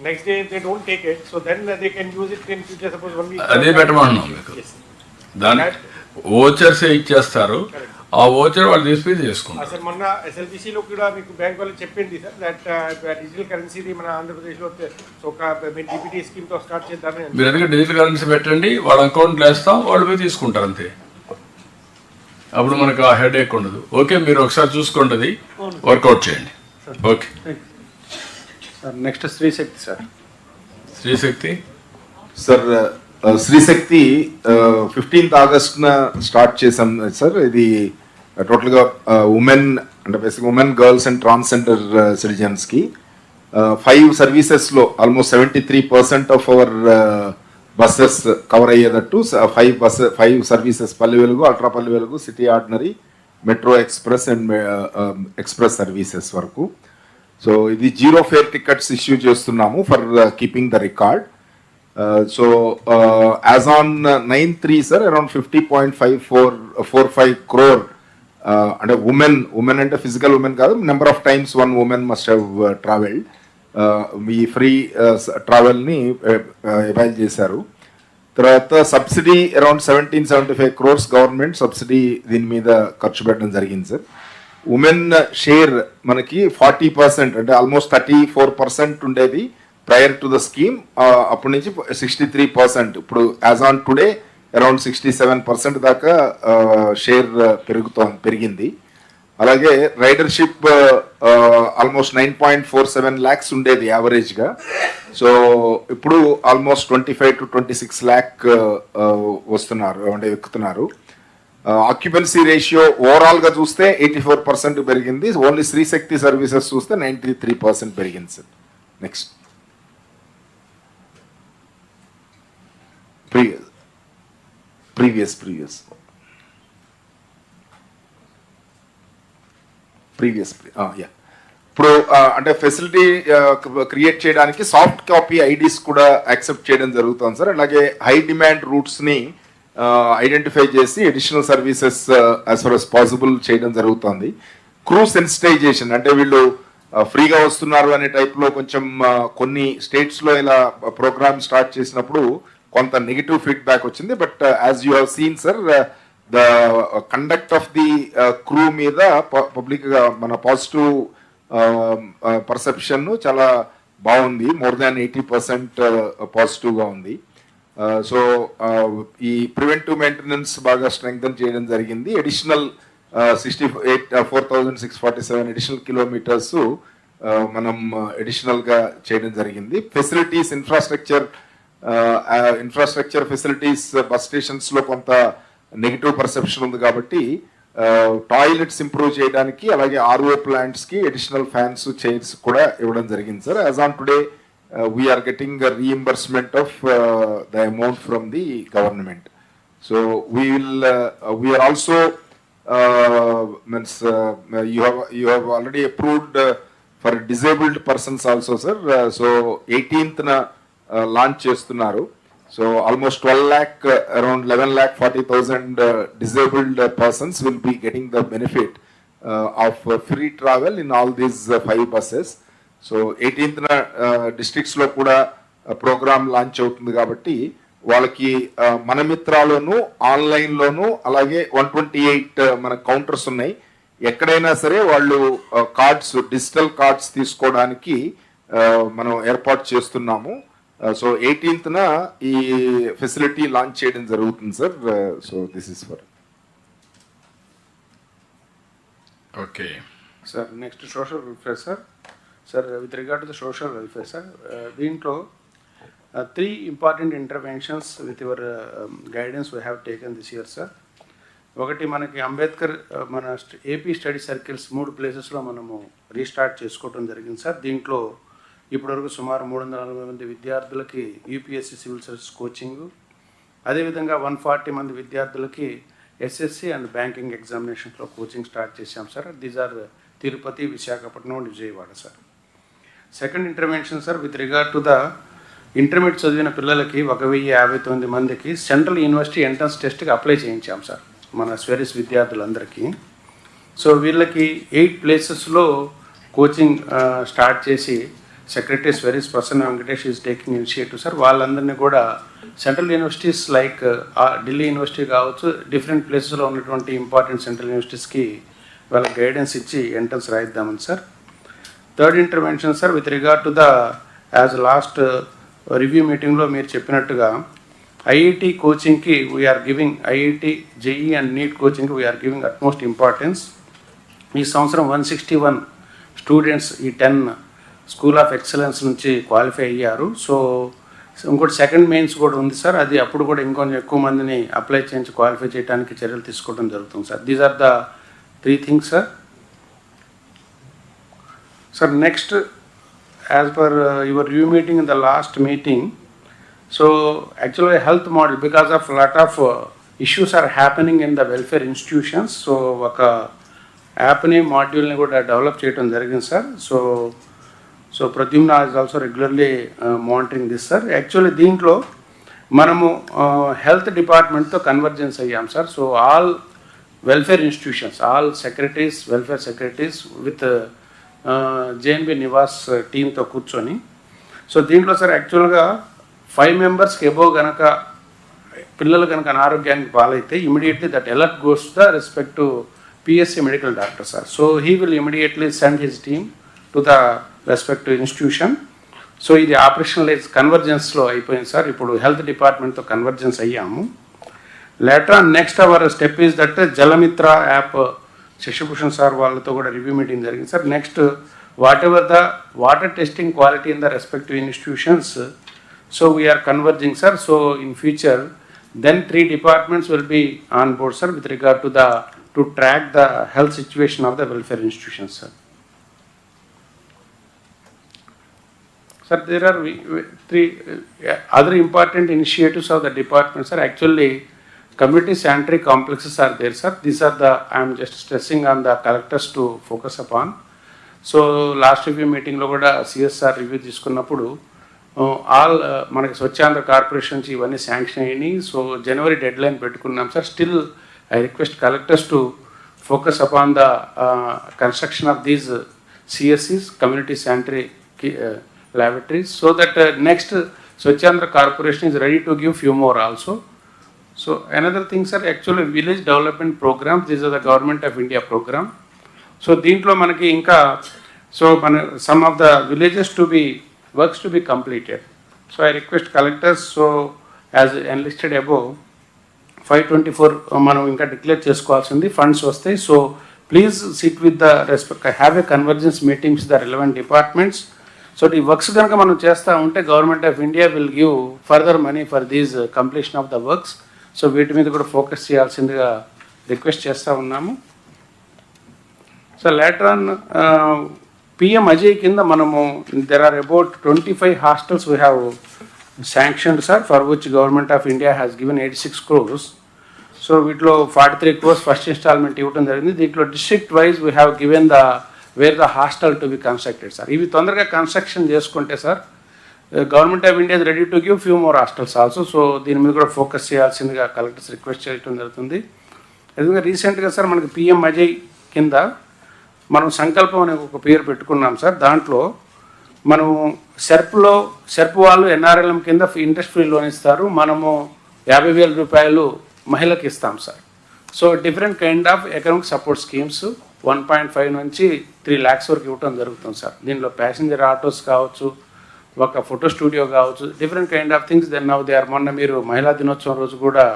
[SPEAKER 12] next day they don't take it, so then they can use it in future. Suppose 1 week
[SPEAKER 2] అదే పెట్టమన్నాం మీకు. దాని ఓచర్సే ఇచ్చేస్తారు, ఆ ఓచర్ వాళ్ళు తీసుకుని చేసుకుంటారు.
[SPEAKER 12] సార్ మొన్న ఎస్ఎల్బిసిలో కూడా మీకు బ్యాంక్ వాళ్ళు చెప్పింది సార్ దట్ డిజిటల్ కరెన్సీది మన ఆంధ్రప్రదేశ్లో ఒక డిబిటీ స్కీమ్తో స్టార్ట్ చేద్దామని.
[SPEAKER 2] మీరు ఎందుకంటే డిజిటల్ కరెన్సీ పెట్టండి, వాళ్ళ అకౌంట్లో వేస్తాం, వాళ్ళు పోయి తీసుకుంటారు అంతే. అప్పుడు మనకు ఆ హెడ్ ఏక్ ఉండదు. ఓకే, మీరు ఒకసారి చూసుకుంటుంది వర్కౌట్ చేయండి. Okay
[SPEAKER 12] sir. Next Srishakti sir.
[SPEAKER 2] Srishakti
[SPEAKER 6] sir, Srishakti 15th August start చేసాం సార్. ఇది టోటల్గా ఉమెన్ అంటే basic women, girls and transgender సిటిజన్స్కి 5 సర్వీసెస్లో almost 73% of our buses cover అయ్యేటట్టు 5 services, Palle Velugu, ultra Palle Velugu, city ordinary, metro express and express services వరకు. సో ఇది 0 fare టికెట్స్ ఇష్యూ చేస్తున్నాము for keeping the record. So as on 9/3 sir, around 50.45 crore అంటే women అంటే physical women కాదు, number of times 1 woman must have travelled. ఈ free ట్రావెల్ని avail చేశారు. తర్వాత subsidy around 1775 crores government subsidy దీని మీద ఖర్చు పెట్టడం జరిగింది సార్. ఉమెన్ షేర్ మనకి 40% అంటే ఆల్మోస్ట్ 34% ఉండేది ప్రయర్ టు ద స్కీమ్. అప్పటి నుంచి 63%, ఇప్పుడు యాజ్ ఆన్ టుడే అరౌండ్ 67% దాకా షేర్ పెరిగింది. అలాగే రైడర్షిప్ ఆల్మోస్ట్ 9.47 lakhs ఉండేది యావరేజ్గా. సో ఇప్పుడు ఆల్మోస్ట్ 25 to 26 lakh వస్తున్నారు అంటే ఎక్కుతున్నారు. ఆక్యుపెన్సీ రేషియో ఓవరాల్గా చూస్తే 84% పెరిగింది. ఓన్లీ శ్రీశక్తి సర్వీసెస్ చూస్తే 93% పెరిగింది సార్. నెక్స్ట్ ప్రీవియస్ ఇప్పుడు అంటే ఫెసిలిటీ క్రియేట్ చేయడానికి సాఫ్ట్ కాపీ ఐడీస్ కూడా యాక్సెప్ట్ చేయడం జరుగుతుంది సార్. అలాగే హై డిమాండ్ రూట్స్ని ఐడెంటిఫై చేసి additional services as for as possible చేయడం జరుగుతుంది. క్రూ సెన్సిటైజేషన్ అంటే వీళ్ళు ఫ్రీగా వస్తున్నారు అనే టైప్లో కొంచెం కొన్ని స్టేట్స్లో ఇలా ప్రోగ్రామ్ స్టార్ట్ చేసినప్పుడు కొంత నెగిటివ్ ఫీడ్బ్యాక్ వచ్చింది. But as you have seen sir, the conduct of the crew మీద పబ్లిక్గా మన పాజిటివ్ పర్సెప్షన్ చాలా బాగుంది. మోర్ దాన్ 80% పాజిటివ్గా ఉంది. సో ఈ ప్రివెంటివ్ మెయింటెనెన్స్ బాగా స్ట్రెంగ్థన్ చేయడం జరిగింది. అడిషనల్ 4,647 అడిషనల్ కిలోమీటర్స్ మనం అడిషనల్గా చేయడం జరిగింది. ఫెసిలిటీస్ ఇన్ఫ్రాస్ట్రక్చర్ ఫెసిలిటీస్ బస్ స్టేషన్స్లో కొంత నెగిటివ్ పర్సెప్షన్ ఉంది కాబట్టి టాయిలెట్స్ ఇంప్రూవ్ చేయడానికి అలాగే ఆర్ఓ ప్లాంట్స్కి అడిషనల్ ఫ్యాన్స్, చైర్స్ కూడా ఇవ్వడం జరిగింది sir. As on today we are getting reimbursement of the amount from the government. So we are also you have already approved for disabled persons also, sir. So 18th na launch చేస్తున్నారు. So almost 12 lakh, around 11 lakh 40,000 disabled persons will be getting the benefit of free travel in all these 5 buses. So 18th na districts లో కూడా programme launch అవుతుంది కాబట్టి వాళ్ళకి మన మిత్రాలోను ఆన్లైన్లోను అలాగే 128 మన counters ఉన్నాయి. ఎక్కడైనా సరే వాళ్ళు కార్డ్స్, డిజిటల్ కార్డ్స్ తీసుకోవడానికి మనం ఏర్పాటు చేస్తున్నాము. సో 18th నా ఈ ఫెసిలిటీ లాంచ్ చేయడం జరుగుతుంది sir. So this is for.
[SPEAKER 2] Okay
[SPEAKER 7] sir next social welfare sir. Sir with regard to the social welfare sir, దీంట్లో 3 important interventions with your guidance we have taken this year sir. ఒకటి మనకి అంబేద్కర్ మన AP study circles 3 ప్లేసెస్లో మనము restart చేసుకోవడం జరిగింది sir. దీంట్లో ఇప్పటివరకు సుమారు 340 మంది విద్యార్థులకి యూపీఎస్సీ సివిల్ సర్వీస్ కోచింగు, అదేవిధంగా 140 మంది విద్యార్థులకి ఎస్ఎస్సి అండ్ బ్యాంకింగ్ ఎగ్జామినేషన్స్లో కోచింగ్ స్టార్ట్ చేశాం సార్. These are Tirupati, Visakhapatnam and Vijayawada sir. Second intervention sir with regard to the intermediate చదివిన పిల్లలకి 1059 మందికి సెంట్రల్ యూనివర్సిటీ ఎంట్రన్స్ టెస్ట్కి అప్లై చేయించాం సార్ మన స్వెరిస్ విద్యార్థులందరికీ. సో వీళ్ళకి 8 ప్లేసెస్లో కోచింగ్ స్టార్ట్ చేసి secretary SWREIS Prasanna Venkatesh is taking initiative sir. వాళ్ళందరినీ కూడా central universities like Delhi university కావచ్చు, డిఫరెంట్ ప్లేసెస్లో ఉన్నటువంటి ఇంపార్టెంట్ సెంట్రల్ యూనివర్సిటీస్కి వాళ్ళకి గైడెన్స్ ఇచ్చి ఎంట్రన్స్ రాయిద్దామని sir. Third intervention sir with regard to the as last review మీటింగ్లో మీరు చెప్పినట్టుగా ఐఐటి కోచింగ్కి we are giving, IIT JEE and NEET కోచింగ్కి వీఆర్ గివింగ్ అట్మోస్ట్ ఇంపార్టెన్స్. ఈ సంవత్సరం 161 స్టూడెంట్స్ ఈ 10 స్కూల్ ఆఫ్ ఎక్సలెన్స్ నుంచి క్వాలిఫై అయ్యారు. సో ఇంకోటి సెకండ్ మెయిన్స్ కూడా ఉంది సార్, అది అప్పుడు కూడా ఇంకొంచెం ఎక్కువ మందిని అప్లై చేయించి క్వాలిఫై చేయడానికి చర్యలు తీసుకోవడం జరుగుతుంది sir. These are the 3 things sir. Sir next as per your review meeting in the last meeting, so actually health model, because of lot of issues are happening in the welfare institutions, so oka app ni module ni kuda develop cheyadam jarigindi sir. So Pradyumna is also regularly monitoring this sir. Actually deentlo manamu health department tho convergence ayyam sir. So all welfare institutions, all secretaries, welfare secretaries with JNB Nivas టీంతో కూర్చొని, so దీంట్లో sir యాక్చువల్గా 5 మెంబర్స్కి above కనుక పిల్లలు కనుక అనారోగ్యానికి పాలైతే immediately that alert goes to the respect to PSC medical doctor sir. So he will immediately send his team to the respect institution. So ఇది ఆపరేషనలైజ్ కన్వర్జెన్స్లో అయిపోయింది సార్. ఇప్పుడు హెల్త్ డిపార్ట్మెంట్తో కన్వర్జెన్స్ అయ్యాము. Later on next our step is that Jalamitra app Shashibhushan sir వాళ్ళతో కూడా review meeting జరిగింది sir. Next whatever the water testing quality in the respective institutions, so we are converging sir. So in future then 3 departments will be on board sir with regard to track the health situation of the welfare institutions sir. Sir, there are 3 other important initiatives of the department sir. Actually community sanitary complexes are there sir. These are the, I am just stressing on the collectors to focus upon. So last review meeting lo kuda CSR review తీసుకున్నప్పుడు all మనకి Swachhandhra corporation నుంచి ఇవన్నీ sanction అయినాయి. So జనవరి dead line పెట్టుకున్నాం sir. Still I request collectors to focus upon the construction of these CSCs, community sanitary laboratories, so that next Swachandra Corporation is ready to give few more also. So another thing sir, actually village development programs, these are the Government of India program. So దీంట్లో మనకి ఇంకా so మన some of the villages to be works to be completed. So I request collectors, so as enlisted above 524 మనం ఇంకా declare చేసుకోవాల్సింది, funds వస్తాయి. So please sit with the respect, have a convergence meetings the relevant departments. So ఈ works కనుక మనం చేస్తూ ఉంటే government of India will give further money for these completion of the works. So వీటి మీద కూడా ఫోకస్ చేయాల్సిందిగా రిక్వెస్ట్ చేస్తూ ఉన్నాము. So later on PM Ajay కింద మనము there are about 25 hostels we have sanctioned sir, for which Government of India has given 86 crores. So వీటిలో 43 crores first instalment ఇవ్వడం జరిగింది. దీంట్లో district wise we have given the wear the hostel to be constructed sir. ఇవి తొందరగా construction చేసుకుంటే sir government of India is ready to give few more hostels also. So దీని మీద కూడా ఫోకస్ చేయాల్సిందిగా కలెక్టర్స్ రిక్వెస్ట్ చేయడం జరుగుతుంది. ఎందుకంటే రీసెంట్గా సార్ మనకి పిఎం అజయ్ కింద మనం సంకల్పం అనే ఒక పేరు పెట్టుకున్నాం సార్. దాంట్లో మనము సెర్ప్ వాళ్ళు ఎన్ఆర్ఎల్ఎం కింద ఇంట్రెస్ట్ ఫ్రీ లోన్ ఇస్తారు. మనము 50,000 రూపాయలు మహిళలకు ఇస్తాం sir. So different kind of economic support schemes 1.5 నుంచి 3 lakhs వరకు ఇవ్వడం జరుగుతుంది సార్. దీనిలో ప్యాసింజర్ ఆటోస్ కావచ్చు, ఒక ఫోటో స్టూడియో కావచ్చు, different kind of things. Then now they are మొన్న మీరు మహిళా దినోత్సవం రోజు కూడా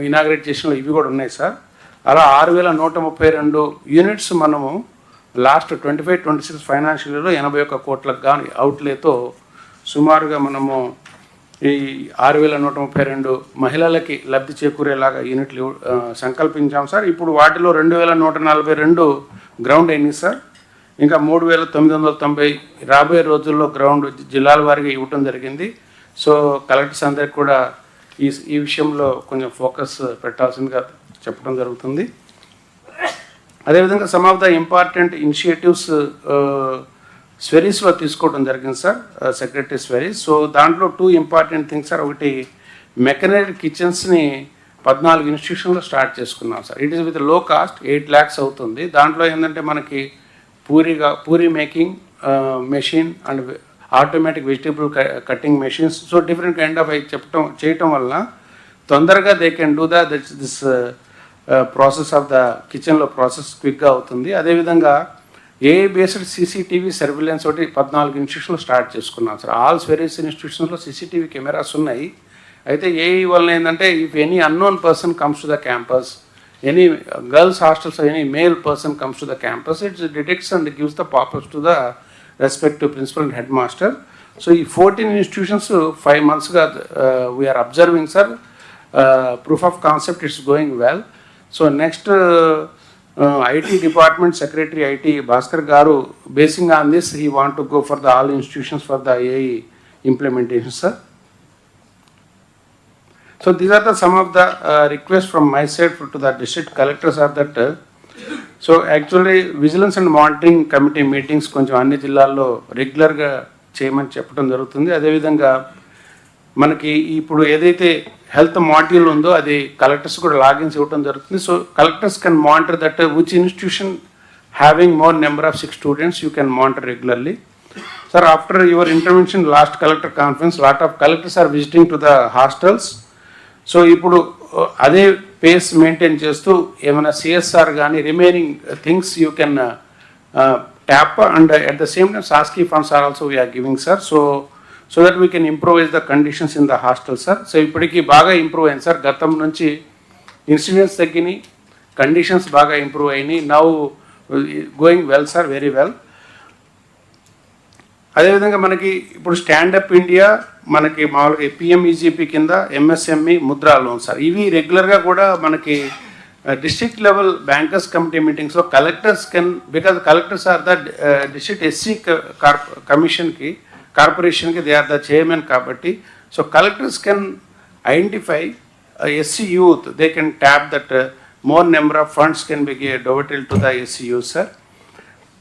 [SPEAKER 7] ఇనాగ్రేట్ చేసిన ఇవి కూడా ఉన్నాయి సార్. అలా 6,132 యూనిట్స్ మనము లాస్ట్ 25-26 ఫైనాన్షియల్ ఇయర్లో 81 కోట్లకు కానీ అవుట్లేతో సుమారుగా మనము ఈ 6,132 మహిళలకి లబ్ధి చేకూరేలాగా యూనిట్లు సంకల్పించాం సార్. ఇప్పుడు వాటిలో 2,142 గ్రౌండ్ అయినాయి సార్. ఇంకా 3,990 రాబోయే రోజుల్లో గ్రౌండ్ జిల్లాల వారీగా ఇవ్వటం జరిగింది. సో కలెక్టర్స్ అందరికి కూడా ఈ విషయంలో కొంచెం ఫోకస్ పెట్టాల్సిందిగా చెప్పడం జరుగుతుంది. అదేవిధంగా some of the important initiatives స్వెరీస్లో తీసుకోవడం జరిగింది సార్, సెక్రటరీ స్వెరీస్. సో దాంట్లో 2 ఇంపార్టెంట్ థింగ్స్ సార్. ఒకటి మెకనైజ్డ్ కిచెన్స్ని 14 ఇన్స్టిట్యూషన్లో స్టార్ట్ చేసుకున్నాం sir. It is with low cost 8 lakhs అవుతుంది. దాంట్లో ఏంటంటే మనకి puri making machine and automatic vegetable cutting machines. So different kind of చేయటం వల్ల తొందరగా they can do this process of the కిచెన్లో ప్రాసెస్ క్విక్గా అవుతుంది. అదేవిధంగా ఏఐ బేస్డ్ సీసీటీవీ సర్విలెన్స్ ఒకటి 14 ఇన్స్టిట్యూషన్లో స్టార్ట్ చేసుకున్నాం సార్. ఆల్ స్వెరీస్ ఇన్స్టిట్యూషన్స్లో సీసీటీవీ కెమెరాస్ ఉన్నాయి. అయితే ఏఐ వల్ల ఏంటంటే if any unknown person comes to the campus, any girls hostels any male person comes to the campus, it's detects and gives the popups to the respective principal and head master. So ఈ 14 institutions 5 monthsగా we are observing sir. Proof of concept it's going well. So next IT department secretary IT Bhaskar గారు basing on this he want to go for the all institutions for the AI implementation sir. So these are the some of the requests from my side to the district collectors are that so actually vigilance and monitoring committee meetings కొంచెం అన్ని జిల్లాల్లో రెగ్యులర్గా చేయమని చెప్పడం జరుగుతుంది. అదేవిధంగా మనకి ఇప్పుడు ఏదైతే హెల్త్ మాడ్యూల్ ఉందో అది కలెక్టర్స్ కూడా లాగిన్స్ ఇవ్వడం జరుగుతుంది. So collectors can monitor that which institution having more number of 6 students you can monitor regularly. Sir, after your intervention last collector conference, lot of collectors are visiting to the hostels. So ఇప్పుడు అదే pace maintain చేస్తూ ఏమైనా CSR కానీ remaining things you can tap and at the same time SASCI funds are also we are giving sir. So that we can improvise the conditions in the hostel sir. So ఇప్పటికీ బాగా improve అయింది sir. గతం నుంచి incidents తగ్గినాయి, conditions బాగా improve అయినాయి. Now going well sir, very well. అదేవిధంగా మనకి ఇప్పుడు స్టాండప్ ఇండియా మనకి మామూలుగా పిఎంఈజీపీ కింద ఎంఎస్ఎంఈ ముద్రా లోన్ సార్. ఇవి రెగ్యులర్గా కూడా మనకి డిస్ట్రిక్ట్ లెవెల్ బ్యాంకర్స్ కమిటీ మీటింగ్స్లో collectors can, because collectors are the district SC కార్పొరేషన్కి దే ఆర్ ద చైర్మన్ కాబట్టి, so collectors can identify SC youth, they can tap that more number of funds can be డొవెటెడ్ to the SC youth sir.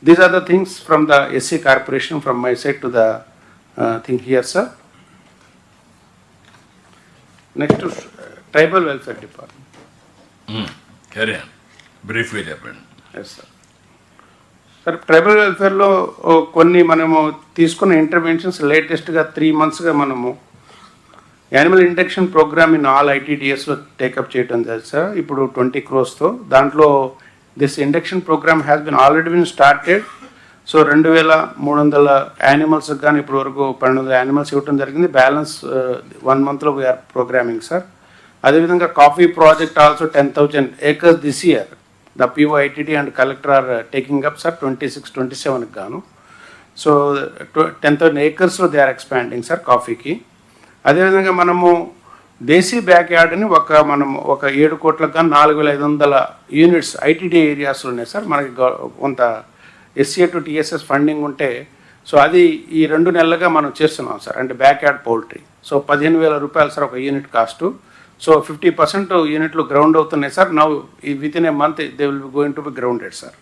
[SPEAKER 7] These are the things from the SC corporation from my side to the thing here, sir. Next to tribal welfare department.
[SPEAKER 2] Carry on. Briefly చెప్పండి.
[SPEAKER 7] Yes, sir. Sir, tribal welfare లో కొన్ని మనము తీసుకున్న interventions లేటెస్ట్గా 3 monthsగా మనము animal induction programme in all ఐటీడీఎస్లో take up చేయడం జరిగింది సార్. ఇప్పుడు 20 crores దాంట్లో this induction program has been already been started. So 2,300 animals కానీ ఇప్పుడు వరకు 1200 యానిమల్స్ ఇవ్వడం జరిగింది. బ్యాలెన్స్ 1 monthలో వీఆర్ ప్రోగ్రామింగ్ సార్. అదేవిధంగా coffee project also 10,000 acres this year the PO ITD and collector are taking up sir 26-27కి గాను. సో 10,000 acresలో దే ఆర్ ఎక్స్పాండింగ్ సార్ కాఫీకి. అదేవిధంగా మనము దేశీ బ్యాక్ యార్డ్ని మనం ఒక 7 కోట్లకు కానీ 4,500 యూనిట్స్ ఐటీడీ ఏరియాస్లో ఉన్నాయి సార్. మనకి కొంత ఎస్సీఏ టు టీఎస్ఎస్ ఫండింగ్ ఉంటే సో అది ఈ 2 నెలలుగా మనం చేస్తున్నాం సార్. అంటే బ్యాక్ యార్డ్ పౌల్ట్రీ. సో 15,000 రూపాయలు సార్ ఒక యూనిట్ కాస్టు. సో 50% యూనిట్లు గ్రౌండ్ అవుతున్నాయి sir. Now with in a month they will be going to be grounded sir.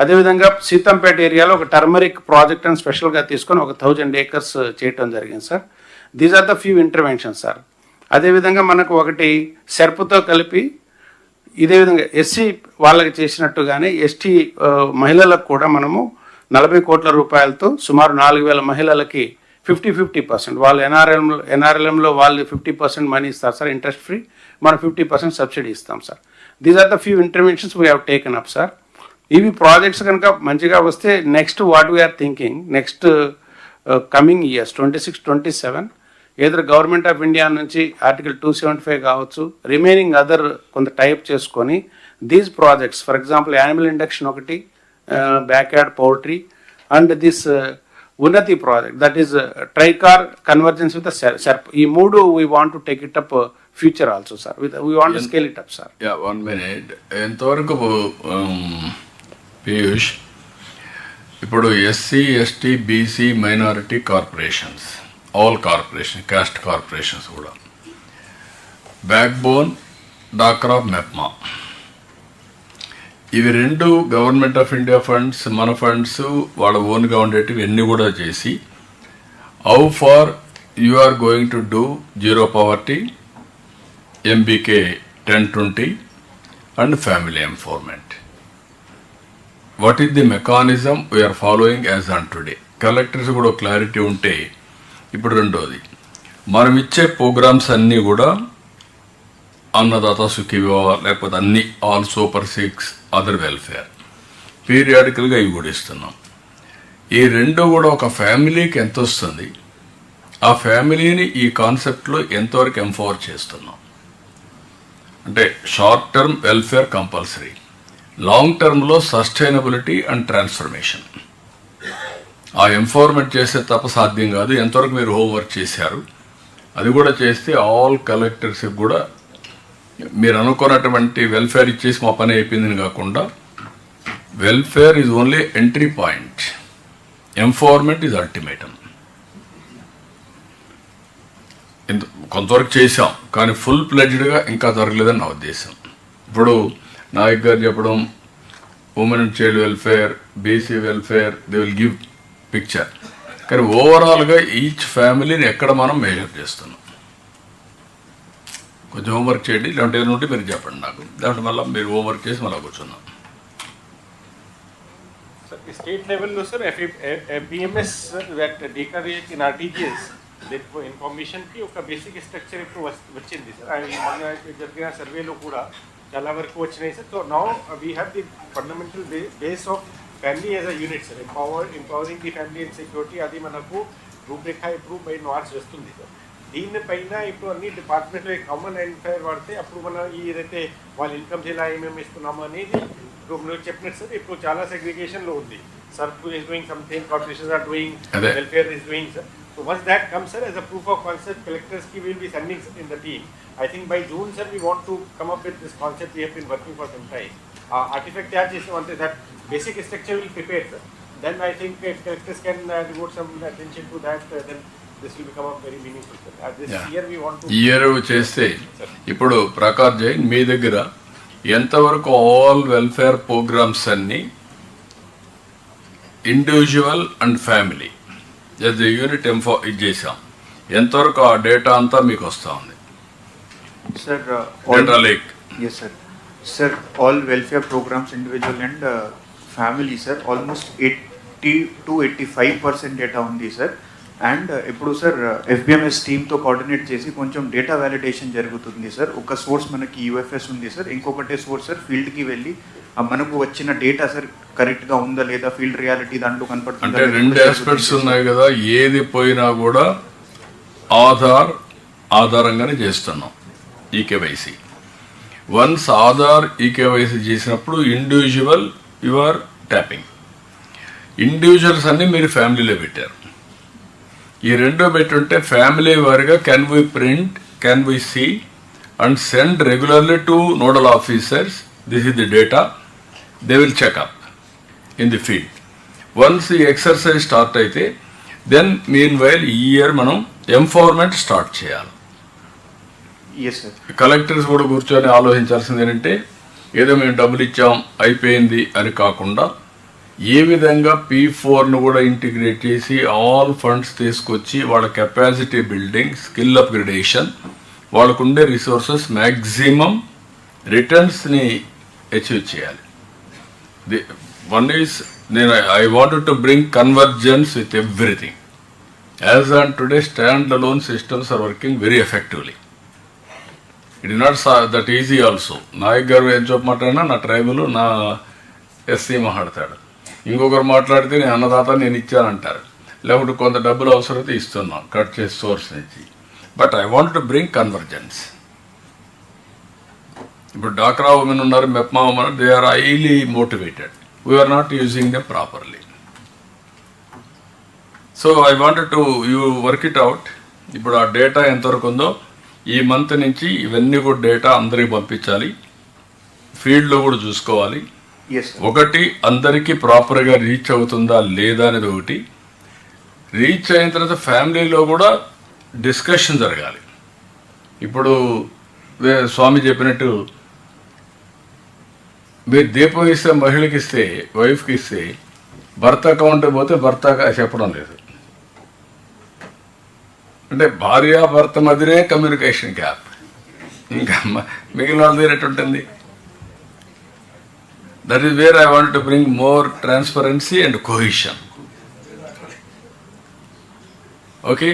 [SPEAKER 7] అదేవిధంగా సీతంపేట ఏరియాలో ఒక టర్మరిక్ ప్రాజెక్ట్ అని స్పెషల్గా తీసుకొని ఒక 1000 acres చేయటం జరిగింది sir. These are the few interventions sir. అదేవిధంగా మనకు ఒకటి సెర్పుతో కలిపి ఇదే విధంగా ఎస్సీ వాళ్ళకి చేసినట్టుగానే ఎస్టీ మహిళలకు కూడా మనము 40 కోట్ల రూపాయలతో సుమారు 4000 మహిళలకి 50% వాళ్ళు ఎన్ఆర్ఎల్ఎంలో వాళ్ళు 50% మనీ ఇస్తారు సార్, ఇంట్రెస్ట్ ఫ్రీ. మనం 50% సబ్సిడీ ఇస్తాం sir. These are the few interventions we have taken up sir. ఇవి ప్రాజెక్ట్స్ కనుక మంచిగా వస్తే next what we are thinking next coming years 26-27 ఏదో గవర్నమెంట్ ఆఫ్ ఇండియా నుంచి ఆర్టికల్ 275 కావచ్చు, రిమైనింగ్ అదర్ కొంత టైప్ చేసుకొని these projects for example animal induction ఒకటి, backyard poultry and this Unnati project that is TRICOR convergence with SERP. ఈ మూడు we want to take it up future also sir. We want to scale it up sir.
[SPEAKER 2] 1 minute. ఎంతవరకు పీయూష్ ఇప్పుడు SC ST BC minority corporations, all corporation caste corporations కూడా backbone డాక్రా మెప్మా ఇవి రెండు government of India funds, మన funds, వాళ్ళ ఓన్గా ఉండేటివి అన్నీ కూడా చేసి how far you are going to do zero poverty, MBK 1020 and family empowerment. What is the mechanism we are following as on today? Collectors కూడా క్లారిటీ ఉంటే. ఇప్పుడు రెండోది, మనం ఇచ్చే ప్రోగ్రామ్స్ అన్నీ కూడా అన్నదాత సుఖీభవ లేకపోతే అన్ని ఆల్ సూపర్ 6 అదర్ వెల్ఫేర్ పీరియాడికల్గా ఇవి కూడా ఇస్తున్నాం. ఈ రెండు కూడా ఒక ఫ్యామిలీకి ఎంత వస్తుంది, ఆ ఫ్యామిలీని ఈ కాన్సెప్ట్లో ఎంతవరకు ఎంపవర్ చేస్తున్నాం అంటే short term welfare compulsory, long టర్మ్లో సస్టైనబిలిటీ అండ్ ట్రాన్స్ఫర్మేషన్. ఆ ఎంపవర్మెంట్ చేసే తప్ప సాధ్యం కాదు. ఎంతవరకు మీరు హోంవర్క్ చేశారు అది కూడా చేస్తే ఆల్ కలెక్టర్స్కి కూడా మీరు అనుకున్నటువంటి వెల్ఫేర్ ఇచ్చేసి మా పని అయిపోయిందని కాకుండా welfare is only entry point, empowerment is ultimatum. కొంతవరకు చేశాం కానీ ఫుల్ ప్లెడ్జ్డ్గా ఇంకా జరగలేదని నా ఉద్దేశం. ఇప్పుడు నాయక్ గారు చెప్పడం women and child welfare, BC welfare, they will give picture. కానీ ఓవరాల్గా ఈచ్ ఫ్యామిలీని ఎక్కడ మనం మెజర్ చేస్తున్నాం. కొంచెం హోంవర్క్ చేయండి, లేదంటే ఏదైనా ఉంటే మీరు చెప్పండి నాకు, లేదంటే మళ్ళీ మీరు హోంవర్క్ చేసి మళ్ళీ కూర్చున్నాం.
[SPEAKER 12] స్టేట్ లెవెల్లో సార్ బిఎంఎస్ ఇన్ ఆర్టీజీఎస్ ఇన్ఫర్మేషన్కి ఒక బేసిక్ స్ట్రక్చర్ ఇప్పుడు వచ్చింది సార్. మొన్న జరిగిన సర్వేలో కూడా చాలా వరకు వచ్చినాయి sir. So now we have the fundamental base of family as a unit sir. Empowering the family and security అది మనకు రూపురేఖ ఇప్పుడు బై నాట్స్ వస్తుంది సార్. దీనిపైన ఇప్పుడు అన్ని డిపార్ట్మెంట్లో కామన్ ఐడెంటిఫైర్ వాడితే అప్పుడు మనం ఏదైతే వాళ్ళ ఇన్కమ్స్ ఎలా ఏమేమి ఇస్తున్నాము అనేది ఇప్పుడు మీరు చెప్పినట్టు సార్ ఇప్పుడు చాలా సెగ్రిగేషన్లో ఉంది. SERP is doing something, corporations are doing, welfare is doing sir. So once that comes, sir, as a proof of concept, collectors will be sending in the team. I think by June, sir, we want to come up with this concept. We have been working for some time. Artifact charge is one that basic structure will prepare, sir. Then I think if collectors can devote some attention to that, then this will become a very meaningful, sir. This year we want to.
[SPEAKER 2] Year చేస్తే ఇప్పుడు ప్రకాష్ జైన్ మీ దగ్గర ఎంతవరకు all welfare programmes అన్ని individual and family unit ఇది చేసాం, ఎంతవరకు ఆ data అంతా మీకు వస్తూ ఉంది?
[SPEAKER 3] Sir,
[SPEAKER 2] Data lake.
[SPEAKER 3] Yes, sir. Sir, all welfare programs, individual and family, sir, almost 80 to 85% data ఉంది సార్. అండ్ ఇప్పుడు సార్ FBMS టీమ్తో కోఆర్డినేట్ చేసి కొంచెం డేటా వ్యాలిడేషన్ జరుగుతుంది సార్. ఒక సోర్స్ మనకి UFS ఉంది సార్, ఇంకొకటే సోర్స్ సార్ ఫీల్డ్కి వెళ్ళి మనకు వచ్చిన డేటా సార్ కరెక్ట్గా ఉందా లేదా, ఫీల్డ్ రియాలిటీ దాంట్లో కనపడుతుంది.
[SPEAKER 2] అంటే రెండు ఆస్పెక్ట్స్ ఉన్నాయి కదా, ఏది పోయినా కూడా ఆధారంగానే చేస్తున్నాం ఈకేవైసీ. వన్స్ ఆధార్ ఈకేవైసీ చేసినప్పుడు individual you are tapping. Individuals అన్ని మీరు ఫ్యామిలీలో పెట్టారు. ఈ రెండో పెట్టుంటే ఫ్యామిలీ వారిగా can we print, can we see and send regularly to nodal officers. This is the data, they will check up in the field. Once the exercise start అయితే then meanwhile ఈ ఇయర్ మనం ఎంపవర్మెంట్ స్టార్ట్ చేయాలి.
[SPEAKER 3] Yes, sir.
[SPEAKER 2] Collectors కూడా కూర్చొని ఆలోచించాల్సింది ఏంటంటే ఏదో మేము డబ్బులు ఇచ్చాం అయిపోయింది అని కాకుండా ఏ విధంగా P4ను కూడా ఇంటిగ్రేట్ చేసి ఆల్ ఫండ్స్ తీసుకొచ్చి వాళ్ళ కెపాసిటీ బిల్డింగ్, స్కిల్ అప్గ్రేడేషన్, వాళ్ళకు ఉండే రిసోర్సెస్ మ్యాక్సిమం రిటర్న్స్ని అచీవ్ చేయాలి. One is I wanted to bring convergence with everything. As on today, stand-alone systems are working very effectively. It is not that easy also. Naik గారు ఏం చెప్ప మాట్లాడినా నా tribal, నా SC మాట్లాడతాడు, ఇంకొకరు మాట్లాడితే నేను అన్నదాత నేను ఇచ్చానంటారు, లేకుంటే కొంత డబ్బులు అవసరమైతే ఇస్తున్నాం కట్ చేసి సోర్స్ నుంచి. But I want to bring convergence. ఇప్పుడు డాక్రా ఉమెన్ ఉన్నారు, MEPMA women, they are highly motivated. We are not using them properly. So I wanted to you work it out. ఇప్పుడు ఆ డేటా ఎంతవరకు ఉందో ఈ మంత్ నుంచి ఇవన్నీ కూడా డేటా అందరికి పంపించాలి, ఫీల్డ్లో కూడా చూసుకోవాలి.
[SPEAKER 3] Yes, sir.
[SPEAKER 2] ఒకటి అందరికీ ప్రాపర్గా రీచ్ అవుతుందా లేదా అనేది ఒకటి. రీచ్ అయిన తర్వాత ఫ్యామిలీలో కూడా డిస్కషన్ జరగాలి. ఇప్పుడు స్వామి చెప్పినట్టు మీరు దీపం ఇస్తే మహిళకి ఇస్తే, వైఫ్కి ఇస్తే, భర్త అకౌంట్ పోతే భర్త చెప్పడం లేదు. అంటే భార్యాభర్త మధ్యనే కమ్యూనికేషన్ గ్యాప్, ఇంకా మిగిలిన వాళ్ళ దగ్గర ఎట్టుంటుంది. That is where I want to bring more transparency and cohesion. Okay,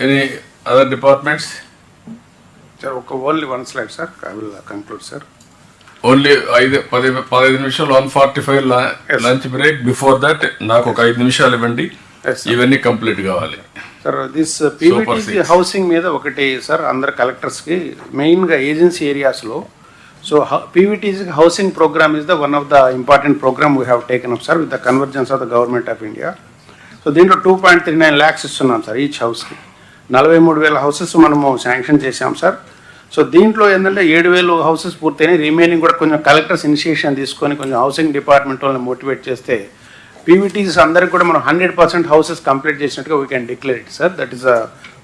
[SPEAKER 2] any other departments?
[SPEAKER 13] Sir only one slide sir, I will conclude sir.
[SPEAKER 2] Only 15 నిమిషాలు, 1:45 లంచ్ బ్రేక్. బిఫోర్ దట్ నాకు ఒక 5 నిమిషాలు ఇవ్వండి, ఇవన్నీ కంప్లీట్ కావాలి.
[SPEAKER 13] సార్ దిస్ పీవీటీసీ హౌసింగ్ మీద ఒకటి sir, అందరు కలెక్టర్స్కి మెయిన్గా ఏజెన్సీ ఏరియాస్లో. So PVTG housing programme is the one of the important programme we have taken up sir with the convergence of the government of India. So దీంట్లో 2.39 lakhs ఇస్తున్నాం sir each హౌస్కి. 43,000 houses మనము sanction చేసాం sir. So దీంట్లో ఏంటంటే 7,000 houses పూర్తయినాయి, remaining కూడా కొంచెం collectors initiation తీసుకొని కొంచెం హౌసింగ్ డిపార్ట్మెంట్ వాళ్ళని మోటివేట్ చేస్తే పీవీటీస్ అందరికి కూడా మనం 100% హౌసెస్ కంప్లీట్ చేసినట్టుగా we can declare it sir. That is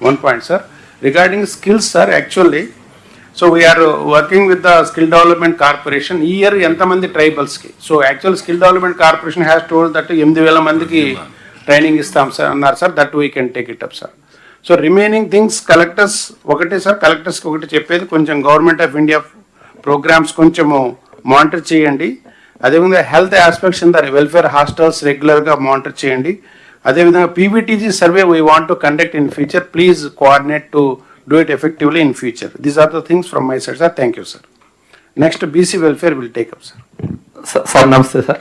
[SPEAKER 13] one point sir. Regarding skills sir, actually so we are working with the skill development corporation. ఈ ఇయర్ ఎంతమంది ట్రైబల్స్కి, so actual skill development corporation has told that 8,000 మందికి training ఇస్తాం sir అన్నారు sir. That we can take it up sir. So remaining things collectors ఒకటే sir, కలెక్టర్స్కి ఒకటి చెప్పేది, కొంచెం గవర్నమెంట్ ఆఫ్ ఇండియా ప్రోగ్రామ్స్ కొంచెము మానిటర్ చేయండి. అదేవిధంగా health aspects in the welfare hostels రెగ్యులర్గా మానిటర్ చేయండి. అదేవిధంగా PVTG survey we want to conduct in future. Please coordinate to do it effectively in future. These are the things from my side sir. Thank you sir. Next BC welfare will take up sir.
[SPEAKER 14] Sir, namaste sir.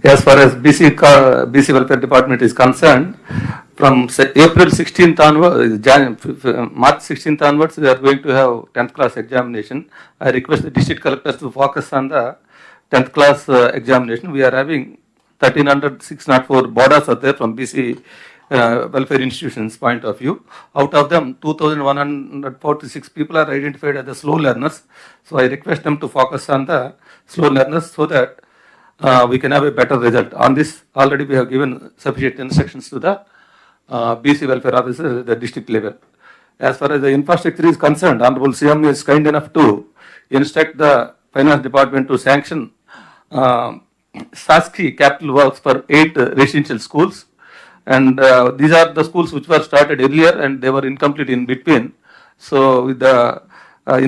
[SPEAKER 14] As far as BC Welfare Department is concerned, from April 16th onwards, March 16th onwards, we are going to have 10th class examination. I request the district collectors to focus on the 10th class examination. We are having 1,306 borders are there from BC welfare institutions point of view. Out of them, 2,146 people are identified as the slow learners. So I request them to focus on the slow learners so that we can have a better result. On this, already we have given sufficient instructions to the BC welfare officers at the district level. As far as the infrastructure is concerned, Honorable CM is kind enough to instruct the finance department to sanction SASKI capital works for 8 residential schools. And these are the schools which were started earlier and they were incomplete in between. So with the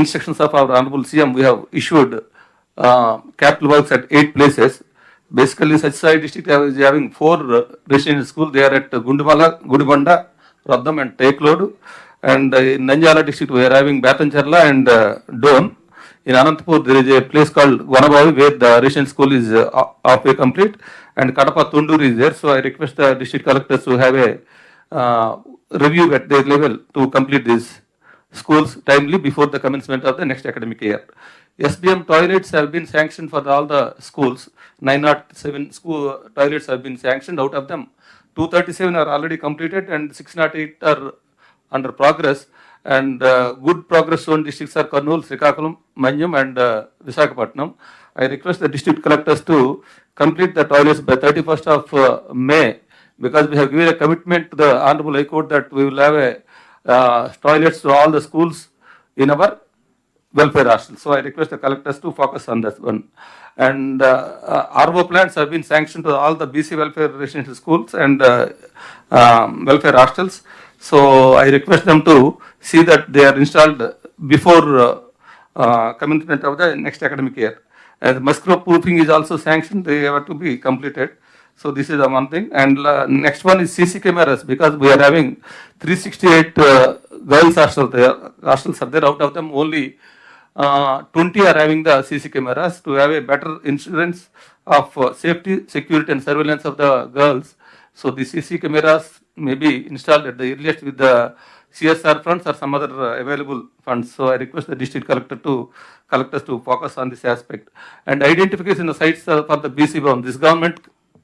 [SPEAKER 14] instructions of our Honorable CM, we have issued capital works at 8 places. Basically, Satyasai district is having 4 residential schools. They are at Gundumala, Gudibanda, Raddam and Teklod. And in Nanjala district, we are having Batancharla and Don. In Anantapur, there is a place called Guanabavi where the residential school is halfway complete. And Kadapa Tundur is there. So I request the district collectors to have a review at their level to complete these schools timely before the commencement of the next academic year. SBM toilets have been sanctioned for all the schools. 907 school toilets have been sanctioned. Out of them, 237 are already completed and 608 are under progress. And good progress zone districts are Kurnool, Srikakulam, Manyam and Visakhapatnam. I request the district collectors to complete the toilets by 31st of May, because we have given a commitment to the Honorable High Court that we will have a toilets to all the schools in our welfare hostel. So I request the collectors to focus on that one. And RO plants have been sanctioned to all the BC welfare residential schools and welfare hostels. So I request them to see that they are installed before commencement of the next academic year. And mosquito proofing is also sanctioned; they have to be completed. So this is the one thing. And next one is CC cameras, because we are having 368 girls hostels are there. Out of them, only 20 are having the CC cameras. To have a better insurance of safety, security, and surveillance of the girls, so the CC cameras may be installed at the earliest with the CSR funds or some other available funds. So I request the district collectors to focus on this aspect. And identification of sites for the BC bound. This government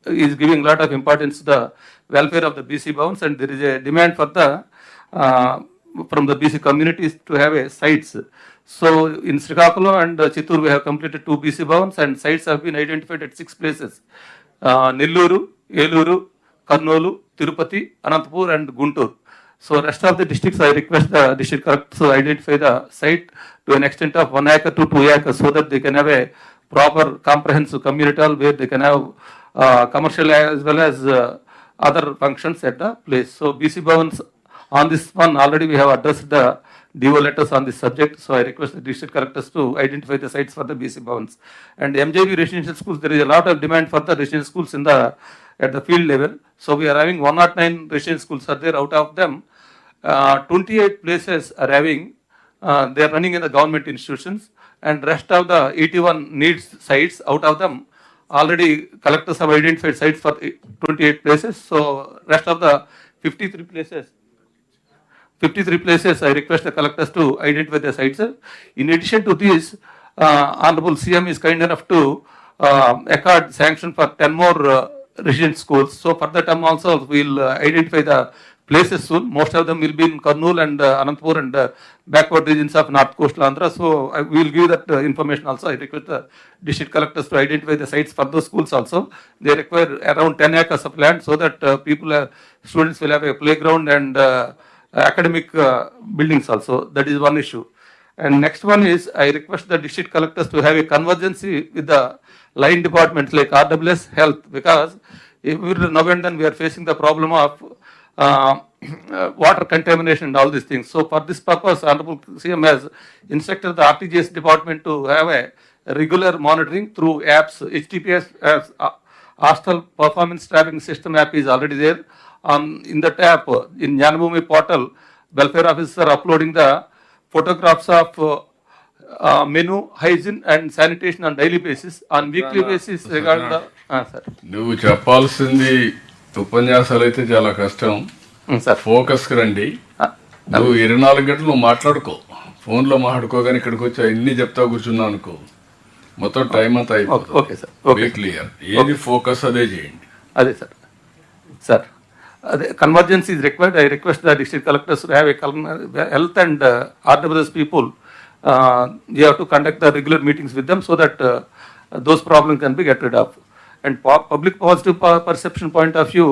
[SPEAKER 14] is giving a lot of importance to the welfare of the BC bounds, and there is a demand for the from the BC communities to have a sites. So in Srikakulam and Chittoor we have completed 2 BC bounds, and sites have been identified at 6 places: Nelluru, Eluru, Karnoolu, Tirupati, Anantapur, and Guntur. So rest of the districts, I request the district collectors to identify the site to an extent of 1 acre to 2 acres, so that they can have a proper comprehensive community hall where they can have commercial as well as other functions at the place. So BC Bhavans, on this one already we have addressed the DO letters on this subject. So I request the district collectors to identify the sites for the BC Bhavans. And MJB residential schools, there is a lot of demand for the residential schools in the at the field level. So we are having 109 residential schools are there. Out of them, 28 places are having, they are running in the government institutions, and rest of the 81 needs sites. Out of them, already collectors have identified sites for 28 places. So rest of the 53 places, I request the collectors to identify the sites. In addition to this, Honorable CM is kind enough to accord sanction for 10 more residential schools. So for that term also we will identify the places soon. Most of them will be in Kurnool and Anantapur and backward regions of North Coastal Andhra. So we will give that information also. I request the district collectors to identify the sites for those schools also. They require around 10 acres of land, so that students will have a playground and academic buildings also. That is one issue. And next one is, I request the district collectors to have a convergence with the line departments like RWS Health, because now and then we are facing the problem of water contamination and all these things. So for this purpose, Honorable CM has instructed the RTGS department to have a regular monitoring through apps. HTTPS as Hostel Performance Tracking System app is already there. In the app, in Jnanabhoomi portal, welfare officers are uploading the photographs of menu, hygiene and sanitation on daily basis, on weekly basis regarding the sir.
[SPEAKER 2] నువ్వు చెప్పాల్సింది ఉపన్యాసాలు అయితే చాలా కష్టం
[SPEAKER 14] sir.
[SPEAKER 2] Focus కి రండి. నువ్వు 24 గంటలు నువ్వు మాట్లాడుకో, ఫోన్లో మాట్లాడుకోగానే ఇక్కడికి వచ్చి ఇన్ని చెప్తా కూర్చున్నావు అనుకో, మొత్తం టైం అంతా అయిపోతుంది.
[SPEAKER 14] Okay sir,
[SPEAKER 2] clear. ఏది ఫోకస్ అదే చేయండి.
[SPEAKER 14] అదే sir. Sir, the convergence is required. I request the district collectors to have a health and RWS people. You have to conduct the regular meetings with them, so that those problems can be get rid of. And public positive perception point of view,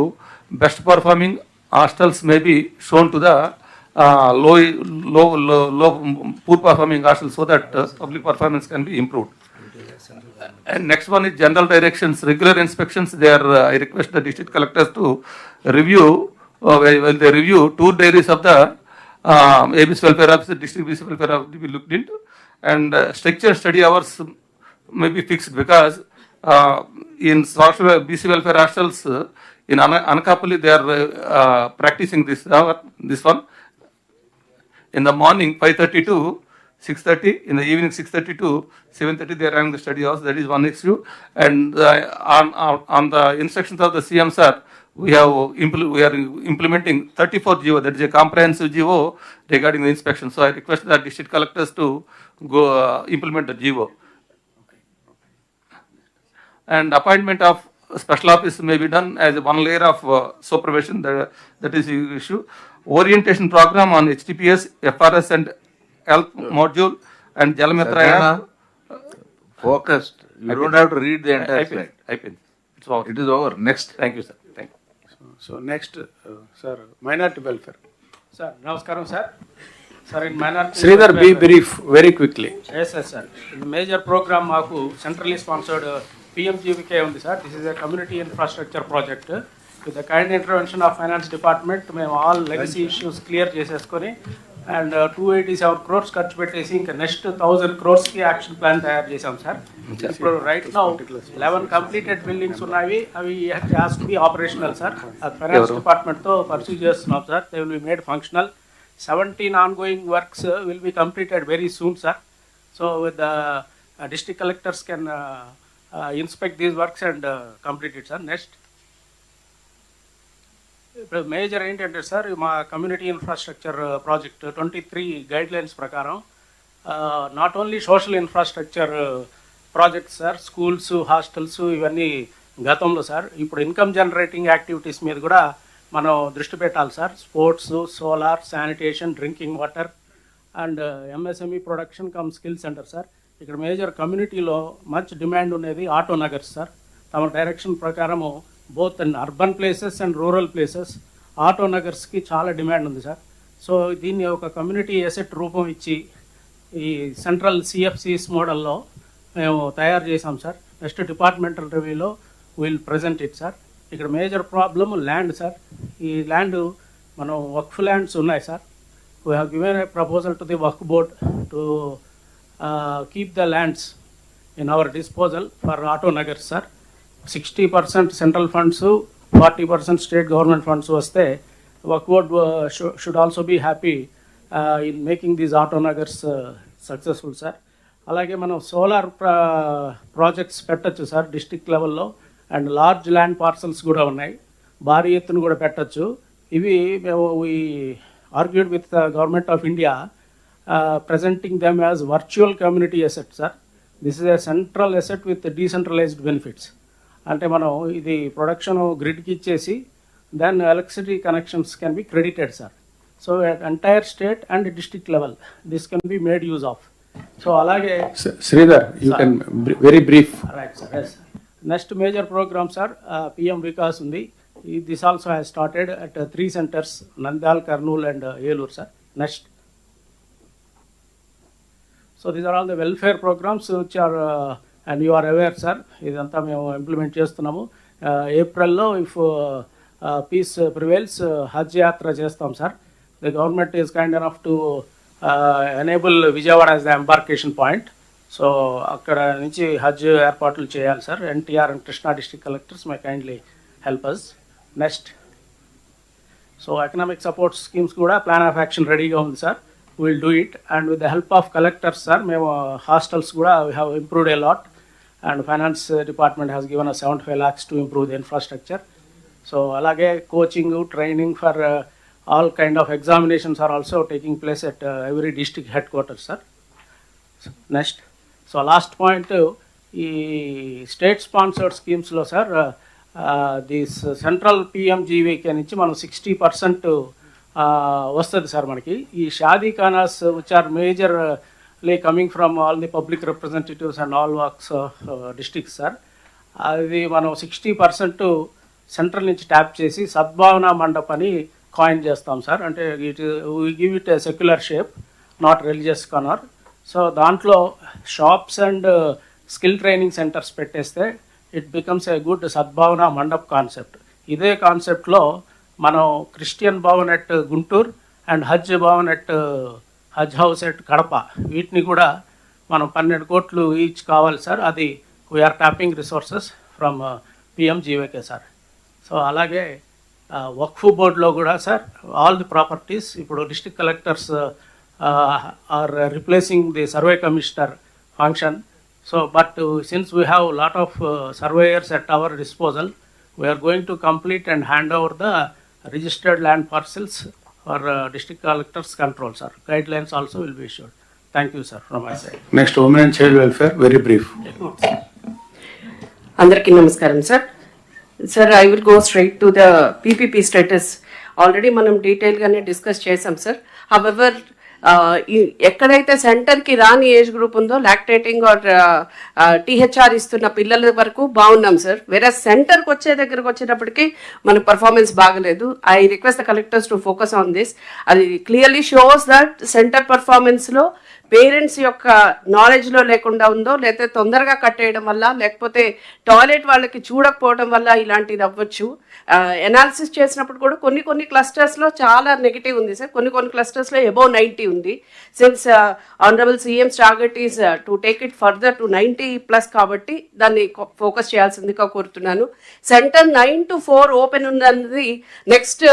[SPEAKER 14] best performing hostels may be shown to the low poor performing hostels, so that public performance can be improved. And next one is general directions, regular inspections. There, I request the district collectors to review, when they review tour diaries of the ABC welfare officer, district BC welfare officer be looked into, and structured study hours may be fixed, because in social BC welfare hostels in Anakapalli they are practicing this one. In the morning 5:30 to 6:30, in the evening 6:30 to 7:30 they are having the study hours. That is one issue. And on the instructions of the CM sir, we are implementing 34 GO. That is a comprehensive GO regarding the inspection. So I request the district collectors to go implement the GO. And appointment of special office may be done as one layer of supervision. That is the issue. Orientation program on HTTPS, FRS and health module and Jalamitra app.
[SPEAKER 15] Focused. You don't have to read the entire slide.
[SPEAKER 14] It's over.
[SPEAKER 15] It is over. Next.
[SPEAKER 14] Thank you, sir. Thank you.
[SPEAKER 13] So next, sir, minority welfare.
[SPEAKER 7] Sir నమస్కారం sir. Sir in minority
[SPEAKER 13] Sridhar, be brief very quickly.
[SPEAKER 7] Sir ఇది major programme మాకు centrally sponsored PMJVK ఉంది sir. This is a community infrastructure project with the kind intervention of finance department. మేము all legacy issues clear చేసేసుకొని and 287 crores ఖర్చు పెట్టేసి ఇంకా next 1000 crores action plan తయారు చేసాం సార్. ఇప్పుడు రైట్ నౌ 11 కంప్లీటెడ్ బిల్డింగ్స్ ఉన్నాయి. అవి has to be operational sir. Finance డిపార్ట్మెంట్తో పర్సూ చేస్తున్నాం sir. They will be made functional. 17 ongoing works will be completed very soon, sir. So with the district collectors can inspect these works and complete it, sir. Next. Major ఏంటంటే sir మా community infrastructure project 23 guidelines ప్రకారం not only social infrastructure projects sir, schools, hostels ఇవన్నీ గతంలో sir. ఇప్పుడు income generating activities మీద కూడా మనం దృష్టి పెట్టాలి sir. Sports, solar, sanitation, drinking water and MSME production cum skill centre sir. ఇక్కడ మేజర్ కమ్యూనిటీలో మంచి డిమాండ్ ఉండేది ఆటో నగర్స్ సార్. తమ డైరెక్షన్ ప్రకారము both and urban places and rural places auto నగర్స్కి చాలా డిమాండ్ ఉంది సార్. సో దీన్ని ఒక కమ్యూనిటీ ఎసెట్ రూపం ఇచ్చి ఈ సెంట్రల్ సిఎఫ్సిస్ మోడల్లో మేము తయారు చేసాం సార్. నెక్స్ట్ డిపార్ట్మెంటల్ రివ్యూలో విల్ ప్రజెంట్ ఇట్ సార్. ఇక్కడ మేజర్ ప్రాబ్లమ్ ల్యాండ్ సార్. ఈ ల్యాండ్ మనం వక్ఫ్ ల్యాండ్స్ ఉన్నాయి sir. We have given a proposal to the Waqf board to keep the lands in our disposal for auto నగర్స్ sir. 60% central funds, 40% state government funds వస్తే Waqf board should also be happy in making these auto నగర్స్ successful sir. అలాగే మనం solar projects పెట్టచ్చు sir district లెవెల్లో. And large land parcels కూడా ఉన్నాయి, భారీ ఎత్తున కూడా పెట్టచ్చు. ఇవి మేము we argued with the government of India presenting them as virtual community asset sir. This is a central asset with decentralised benefits. అంటే మనం ఇది ప్రొడక్షన్ గ్రిడ్కి ఇచ్చేసి then electricity connections can be credited sir. So at entire state and district level this can be made use of. So అలాగే
[SPEAKER 13] Sridhar, you can very brief.
[SPEAKER 7] Right sir. Yes. Next major programme sir PM Vikas ఉంది. This also has started at 3 centers, Nandyal, Kurnool and Eluru sir. Next. So these are all the welfare programs which are and you are aware sir, ఇదంతా మేము implement చేస్తున్నాము. ఏప్రిల్లో if piece prevails హజ్ యాత్ర చేస్తాం sir. The government is kind enough to enable Vijayawada as the embarkation point. So అక్కడ నుంచి హజ్ ఏర్పాట్లు చేయాలి sir. NTR and Krishna district collectors may kindly help us. Next. So economic support schemes కూడా ప్లాన్ ఆఫ్ యాక్షన్ రెడీగా ఉంది sir. We'll do it, and with the help of collectors sir, మేము hostels కూడా we have improved a lot, and finance department has given us 75 lakhs to improve the infrastructure. So alage coaching, training for all kind of examinations are also taking place at every district headquarters sir. Next. So last point, ఈ state sponsored schemes లో sir this central PMGVK నుంచి మనం 60% వస్తుంది sir మనకి. ఈ Shadi Khanas which are majorly coming from all the public representatives and all works districts sir. అది మనం 60% central నుంచి ట్యాప్ చేసి సద్భావన మండప్ అని కాయిన్ చేస్తాం సార్. అంటే it we give it a secular shape, not religious corner. So దాంట్లో shops and skill training centres పెట్టేస్తే it becomes a good Sadbhavana Mandap concept. ఇదే కాన్సెప్ట్లో మనం Christian Bhavan at Guntur and Haj Bhavan at Haj house at Kadapa, వీటిని కూడా మనం 12 కోట్లు ఈచ్ కావాలి సార్. అది we are tapping resources from PMJVK sir. So అలాగే వక్ఫ్ బోర్డులో కూడా సార్ ఆల్ ది ప్రాపర్టీస్ ఇప్పుడు district collectors are replacing the survey commissioner function. So but since we have lot of surveyors at our disposal, we are going to complete and hand over the registered land parcels for district collectors control sir. Guidelines also will be issued. Thank you sir from my side.
[SPEAKER 13] Next, women and child welfare, very brief.
[SPEAKER 16] Andarki namaskaram sir. Sir, I will go straight to the PPP status. Already manam detail gaane discuss chesam sir. However, ఎక్కడైతే సెంటర్కి రాని age group ఉందో lactating are THR ఇస్తున్న పిల్లల వరకు బాగున్నాం sir. వేరే సెంటర్కి దగ్గరకు వచ్చేటప్పటికి మన పర్ఫార్మెన్స్ బాగలేదు. I request the collectors to focus on this. అది క్లియర్లీ షోస్ దట్ సెంటర్ పర్ఫార్మెన్స్లో పేరెంట్స్ యొక్క నాలెడ్జ్లో లేకుండా ఉందో, లేకపోతే తొందరగా కట్టేయడం వల్ల, లేకపోతే టాయిలెట్ వాళ్ళకి చూడకపోవడం వల్ల ఇలాంటిది అవ్వచ్చు. ఎనాలిసిస్ చేసినప్పుడు కూడా కొన్ని క్లస్టర్స్లో చాలా నెగిటివ్ ఉంది సార్, కొన్ని క్లస్టర్స్లో అబౌవ్ 90 ఉంది. Since honourable CMs target is to take it further to 90+ కాబట్టి దాన్ని ఫోకస్ చేయాల్సిందిగా కోరుతున్నాను. సెంటర్ 9 to 4 ఓపెన్ ఉన్నది నెక్స్ట్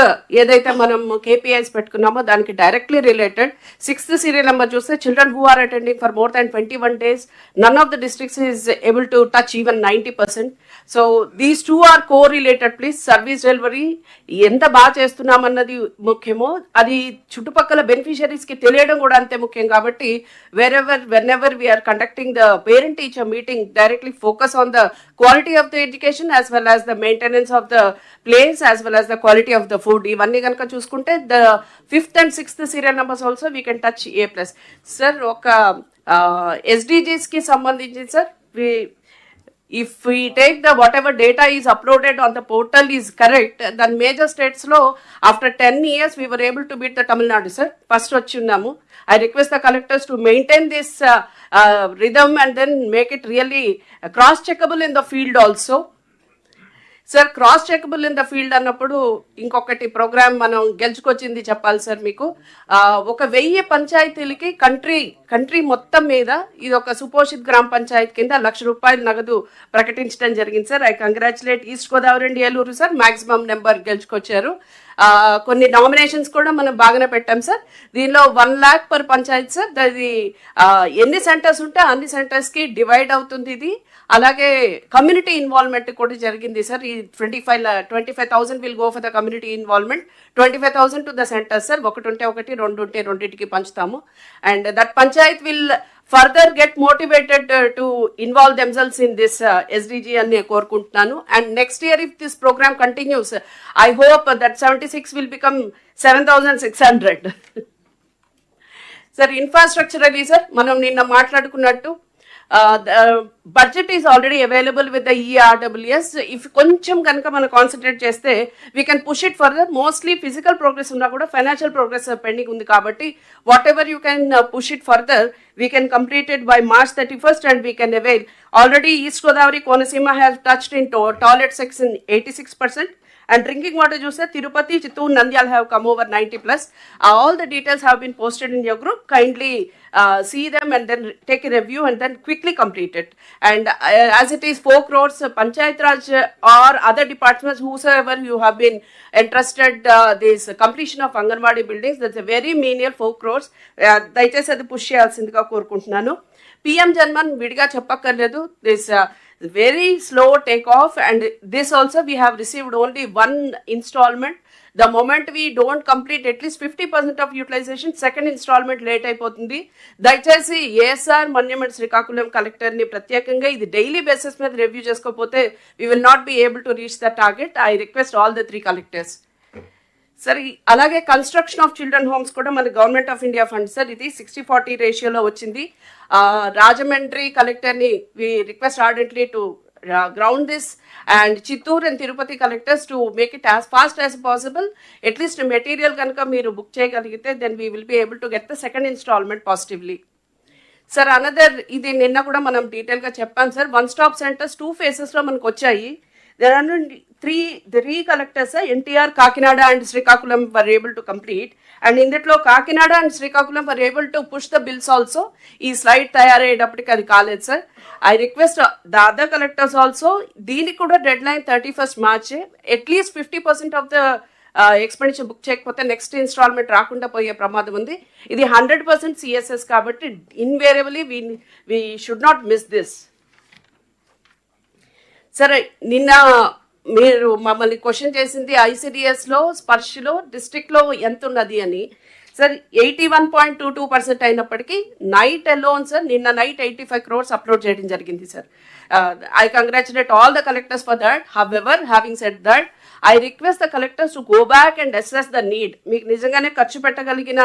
[SPEAKER 16] ఏదైతే మనం KPIs పెట్టుకున్నామో దానికి directly related. 6th serial number చూస్తే children who are attending for more than 21 days, none of the districts is able to touch even 90%. So these two are correlated please. Service delivery ఎంత బాగా చేస్తున్నామన్నది ముఖ్యమో అది చుట్టుపక్కల బెనిఫిషరీస్కి తెలియడం కూడా అంతే ముఖ్యం. కాబట్టి whenever we are conducting the parent teacher meeting, directly focus on the quality of the education as well as the maintenance of the place as well as the quality of the food. ఇవన్నీ కనుక చూసుకుంటే the 5th and 6th serial numbers also we can touch A+. Sir ఒక SDGsకి సంబంధించి sir, if we take the whatever data is uploaded on the portal is correct, then major states lo after 10 years we were able to beat the Tamil Nadu sir. First vachunnamu. I request the collectors to maintain this rhythm and then make it really cross checkable in the field also. Sir cross checkable in the field అన్నప్పుడు ఇంకొకటి programme మనం గెలుచుకొచ్చింది చెప్పాలి sir మీకు. 1000 పంచాయతీలకి country మొత్తం మీద ఇది ఒక సుపోషిత్ గ్రామ పంచాయతీ కింద ₹1,00,000 నగదు ప్రకటించడం జరిగింది sir. I congratulate East Godavari and Eluru sir, maximum number గెలుచుకొచ్చారు. కొన్ని నామినేషన్స్ కూడా మనం బాగానే పెట్టాం సార్. దీనిలో 1 lakh per పంచాయతీ సార్. అది ఎన్ని సెంటర్స్ ఉంటే అన్ని సెంటర్స్కి డివైడ్ అవుతుంది ఇది. అలాగే కమ్యూనిటీ ఇన్వాల్వ్మెంట్ కూడా జరిగింది సార్. ఈ 25,000 will go for the community involvement, 25,000 to the centre sir. ఒకటి ఉంటే ఒకటి, రెండు ఉంటే రెండింటికి పంచుతాము. And that panchayat will further get motivated to involve themselves in this SDG అని నేను కోరుకుంటున్నాను. And next year if this programme continues, I hope that 76 will become 7,600. Sir infrastructurally sir మనం నిన్న మాట్లాడుకున్నట్టు budget is already available with the ERWS. If కొంచెం కనుక మనం concentrate చేస్తే we can push it further. Mostly physical progress ఉన్నా కూడా financial progress pending ఉంది కాబట్టి what ever you can push it further, we can complete it by March 31st and we can avail. Already East Godavari, Konaseema has touched in toilet section 86%. And drinking water juice, Tirupati, Chittoor, Nandyal have come over 90+. All the details have been posted in your group. Kindly see them and then take a review and then quickly complete it. And as it is 4 crores, Panchayat Raj or other departments, whosoever you have been entrusted this completion of Anganwadi buildings, that's a very menial 4 crores. Daichesi adi push cheyalsindiga korukuntunnanu. PM Janman vidiga cheppakkarledu. This very slow takeoff, and this also we have received only 1 installment. The moment we don't complete at least 50% of utilization, second installment late అయిపోతుంది. దయచేసి ASR మన్యం Srikakulam collector ని ప్రత్యేకంగా ఇది daily basis మీద review చేసుకోకపోతే we will not be able to reach the target. I request all the 3 collectors. Sir అలాగే construction of children homes కూడా మన government of India fund sir. ఇది 60-40 రేషియోలో వచ్చింది. రాజమండ్రి కలెక్టర్ని we request ardently to ground this, and Chittoor and Tirupati collectors to make it as fast as possible. At least material kanaka meeru book cheyagalite, then we will be able to get the second installment positively. Sir, another idi ninna kuda manam detail ga cheppam sir. One stop centers 2 phases lo manaku vachayi. There are 3 collectors, NTR, Kakinada and Srikakulam were able to complete. And in that lo Kakinada and Srikakulam were able to push the bills also. Ee slide tayarayyedappatiki adi kaaled sir. I request the other collectors also, deeniki kuda deadline 31st March. At least 50% of the expenditure book చేయకపోతే next installment రాకుండా పోయే ప్రమాదం ఉంది. ఇది 100% CSS కాబట్టి invariably we should not miss this. సరే, నిన్న మీరు మమ్మల్ని క్వశ్చన్ చేసింది ICDSలో స్పర్శలో డిస్ట్రిక్ట్లో ఎంత ఉన్నది అని. సార్ 81.22% అయినప్పటికీ నైట్ అలోన్ సార్ నిన్న నైట్ 85 crores అప్లోడ్ చేయడం జరిగింది sir. I congratulate all the collectors for that. However, having said that, I request the collectors to go back and assess the need. మీకు నిజంగానే ఖర్చు పెట్టగలిగిన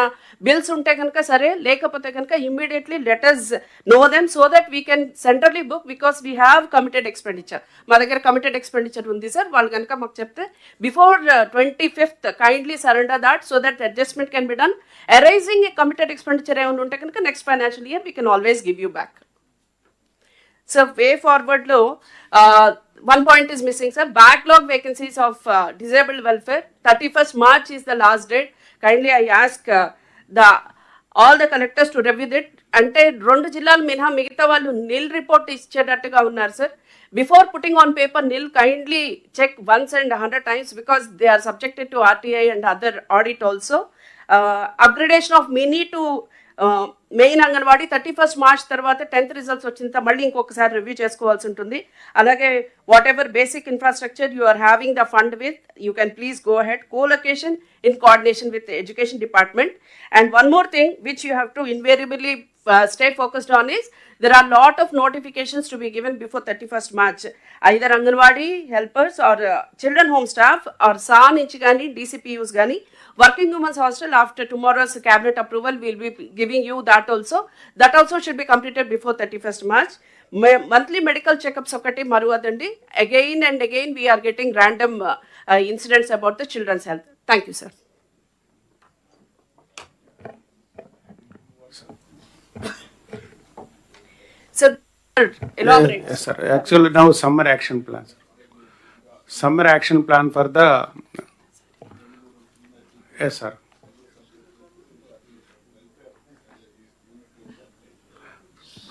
[SPEAKER 16] బిల్స్ ఉంటే కనుక సరే, లేకపోతే కనుక immediately let us know them so that we can centrally book, because we have committed expenditure. మా దగ్గర కమిటెడ్ ఎక్స్పెండిచర్ ఉంది సార్. వాళ్ళు కనుక మాకు చెప్తే before 25th kindly surrender that so that adjustment can be done. Arising committed expenditure ఏమైనా ఉంటే కనుక next financial year we can always give you back. So way ఫార్వర్డ్లో one point is missing, sir. Backlog vacancies of disabled welfare. 31st March is the last date. Kindly I ask all the collectors to review it. అంటే 2 జిల్లాలు మినహా మిగతా వాళ్ళు నిల్ report ఇచ్చేటట్టుగా ఉన్నారు sir. Before putting on paper nil, kindly check once and 100 times because they are subjected to RTI and other audit also. Upgradation of mini to main anganwadi 31st March తర్వాత 10th results వచ్చిన తర్వాత మళ్ళీ ఇంకొకసారి review చేసుకోవాల్సి ఉంటుంది. అలాగే whatever basic infrastructure you are having the fund with, you can please go ahead. Colocation in coordination with education department. And one more thing which you have to invariably stay focused on is there are lot of notifications to be given before 31st March. Either Anganwadi helpers or children home staff or SA nunchi gaani DCPUs gaani working women's hostel after tomorrow's cabinet approval we will be giving you that also. That also should be completed before 31st March. Monthly medical checkups okati maruvadandi. Again and again we are getting random incidents about the children's health. Thank you, sir. So, elaborate.
[SPEAKER 13] Yes, sir. Actually, now summer action plan, sir. Summer action plan for the. Yes, sir.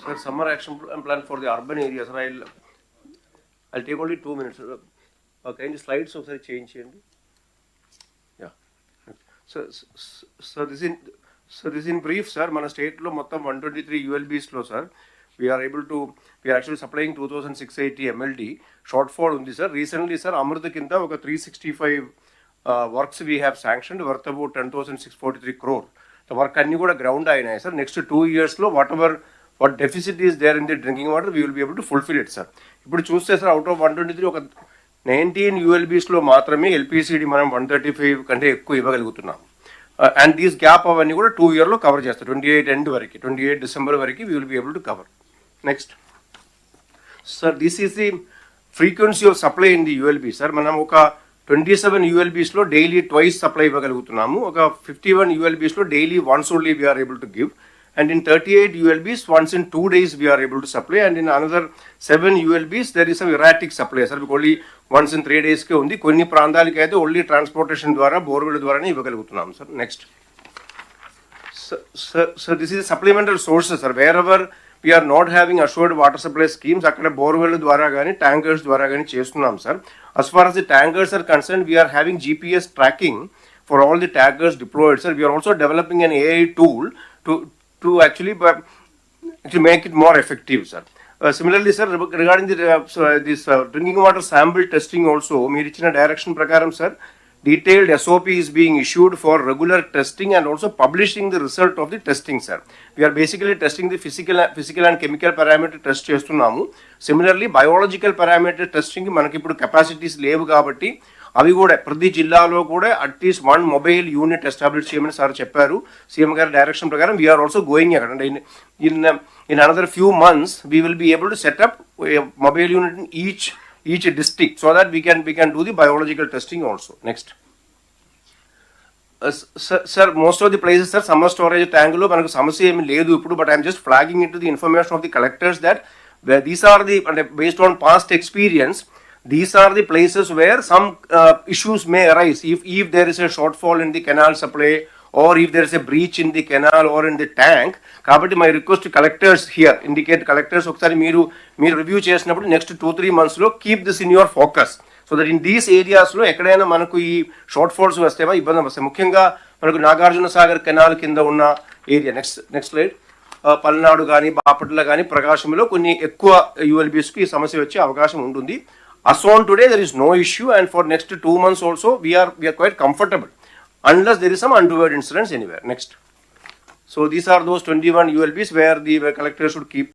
[SPEAKER 17] Sir, summer action plan for the urban areas. Sir, I'll take only 2 minutes. Okay, the slides also change. Yeah. So this in brief, sir. Mana state lo mottam 123 ULBs lo, sir. We are actually supplying 2,680 MLD. Shortfall undi, sir. Recently, sir, Amrita kinta oka 365 works we have sanctioned worth about 10,643 crore. The work anni kuda ground ayinayi, sir. Next 2 years lo what deficit is there in the drinking water, we will be able to fulfill it, sir. Ippudu chuste, sir, out of 123 oka 19 ULBs lo maatrame LPCD మనం 135 కంటే ఎక్కువ ఇవ్వగలుగుతున్నాం. And this gap అవన్నీ కూడా 2 year లో cover చేస్తారు. 28 end వరకు, 28 December వరకు we will be able to cover. Next. Sir, this is the frequency of supply in the ULB, sir. మనం ఒక 27 ULBs లో daily twice supply ఇవ్వగలుగుతున్నాము. ఒక 51 ULBs లో daily once only we are able to give. And in 38 ULBs, once in 2 days we are able to supply. And in another 7 ULBs, there is some erratic supply, sir. Only once in 3 days ke undi. Konni prandaliki aithe only transportation dwara, borewell dwarane iవ్వగలుగుతున్నాం, sir. Next. So this is a supplemental sources, sir. Wherever we are not having assured water supply schemes, akkada borewell dwara gaani, tankers dwara gaani చేస్తున్నాం, sir. As far as the tankers are concerned, we are having GPS tracking for all the tankers deployed, sir. We are also developing an AI tool to actually make it more effective, sir. Similarly, sir, regarding this drinking water sample testing also, meer ichina direction prakaram, sir, detailed SOP is being issued for regular testing and also publishing the result of the testing, sir. We are basically testing the physical and chemical parameter test చేస్తున్నాము. Similarly, biological parameter testing మనకి ఇప్పుడు capacities లేవు కాబట్టి అవి కూడా ప్రతి జిల్లాలో కూడా అట్లీస్ట్ 1 మొబైల్ యూనిట్ ఎస్టాబ్లిష్ చేయమని సార్ చెప్పారు. సీఎం గారి డైరెక్షన్ ప్రకారం వీఆర్ ఆల్సో గోయింగ్ అక్కడ in another few months we will be able to set up mobile unit in each district so that we can do the biological testing also. Next sir most of the places sir summer storage ట్యాంకులో మనకు సమస్య ఏమి లేదు ఇప్పుడు, but I'm just flagging in to the information of the collectors that these are the అంటే based on past experience, these are the places where some issues may arise if there is a shortfall in the canal supply or if there is a breach in the canal or in the tank. Kabatti my request to collectors here, indicate collectors okkari meer review chesinappudu next 2-3 months lo keep this in your focus so that in these areas lo ekkadaina manaku ee shortfalls vasteva ibbandam vastayi. Mukhyanga manaku Nagarjuna Sagar canal kinda unna area. Next slide. Palnadu కానీ బాపట్ల కానీ ప్రకాశంలో కొన్ని ఎక్కువ యూఎల్బీస్కి సమస్య వచ్చే అవకాశం ఉంటుంది. As on today, there is no issue, and for next 2 months also, we are quite comfortable, unless there is some untoward incidents anywhere. Next. So these are those 21 ULBs where the collector should keep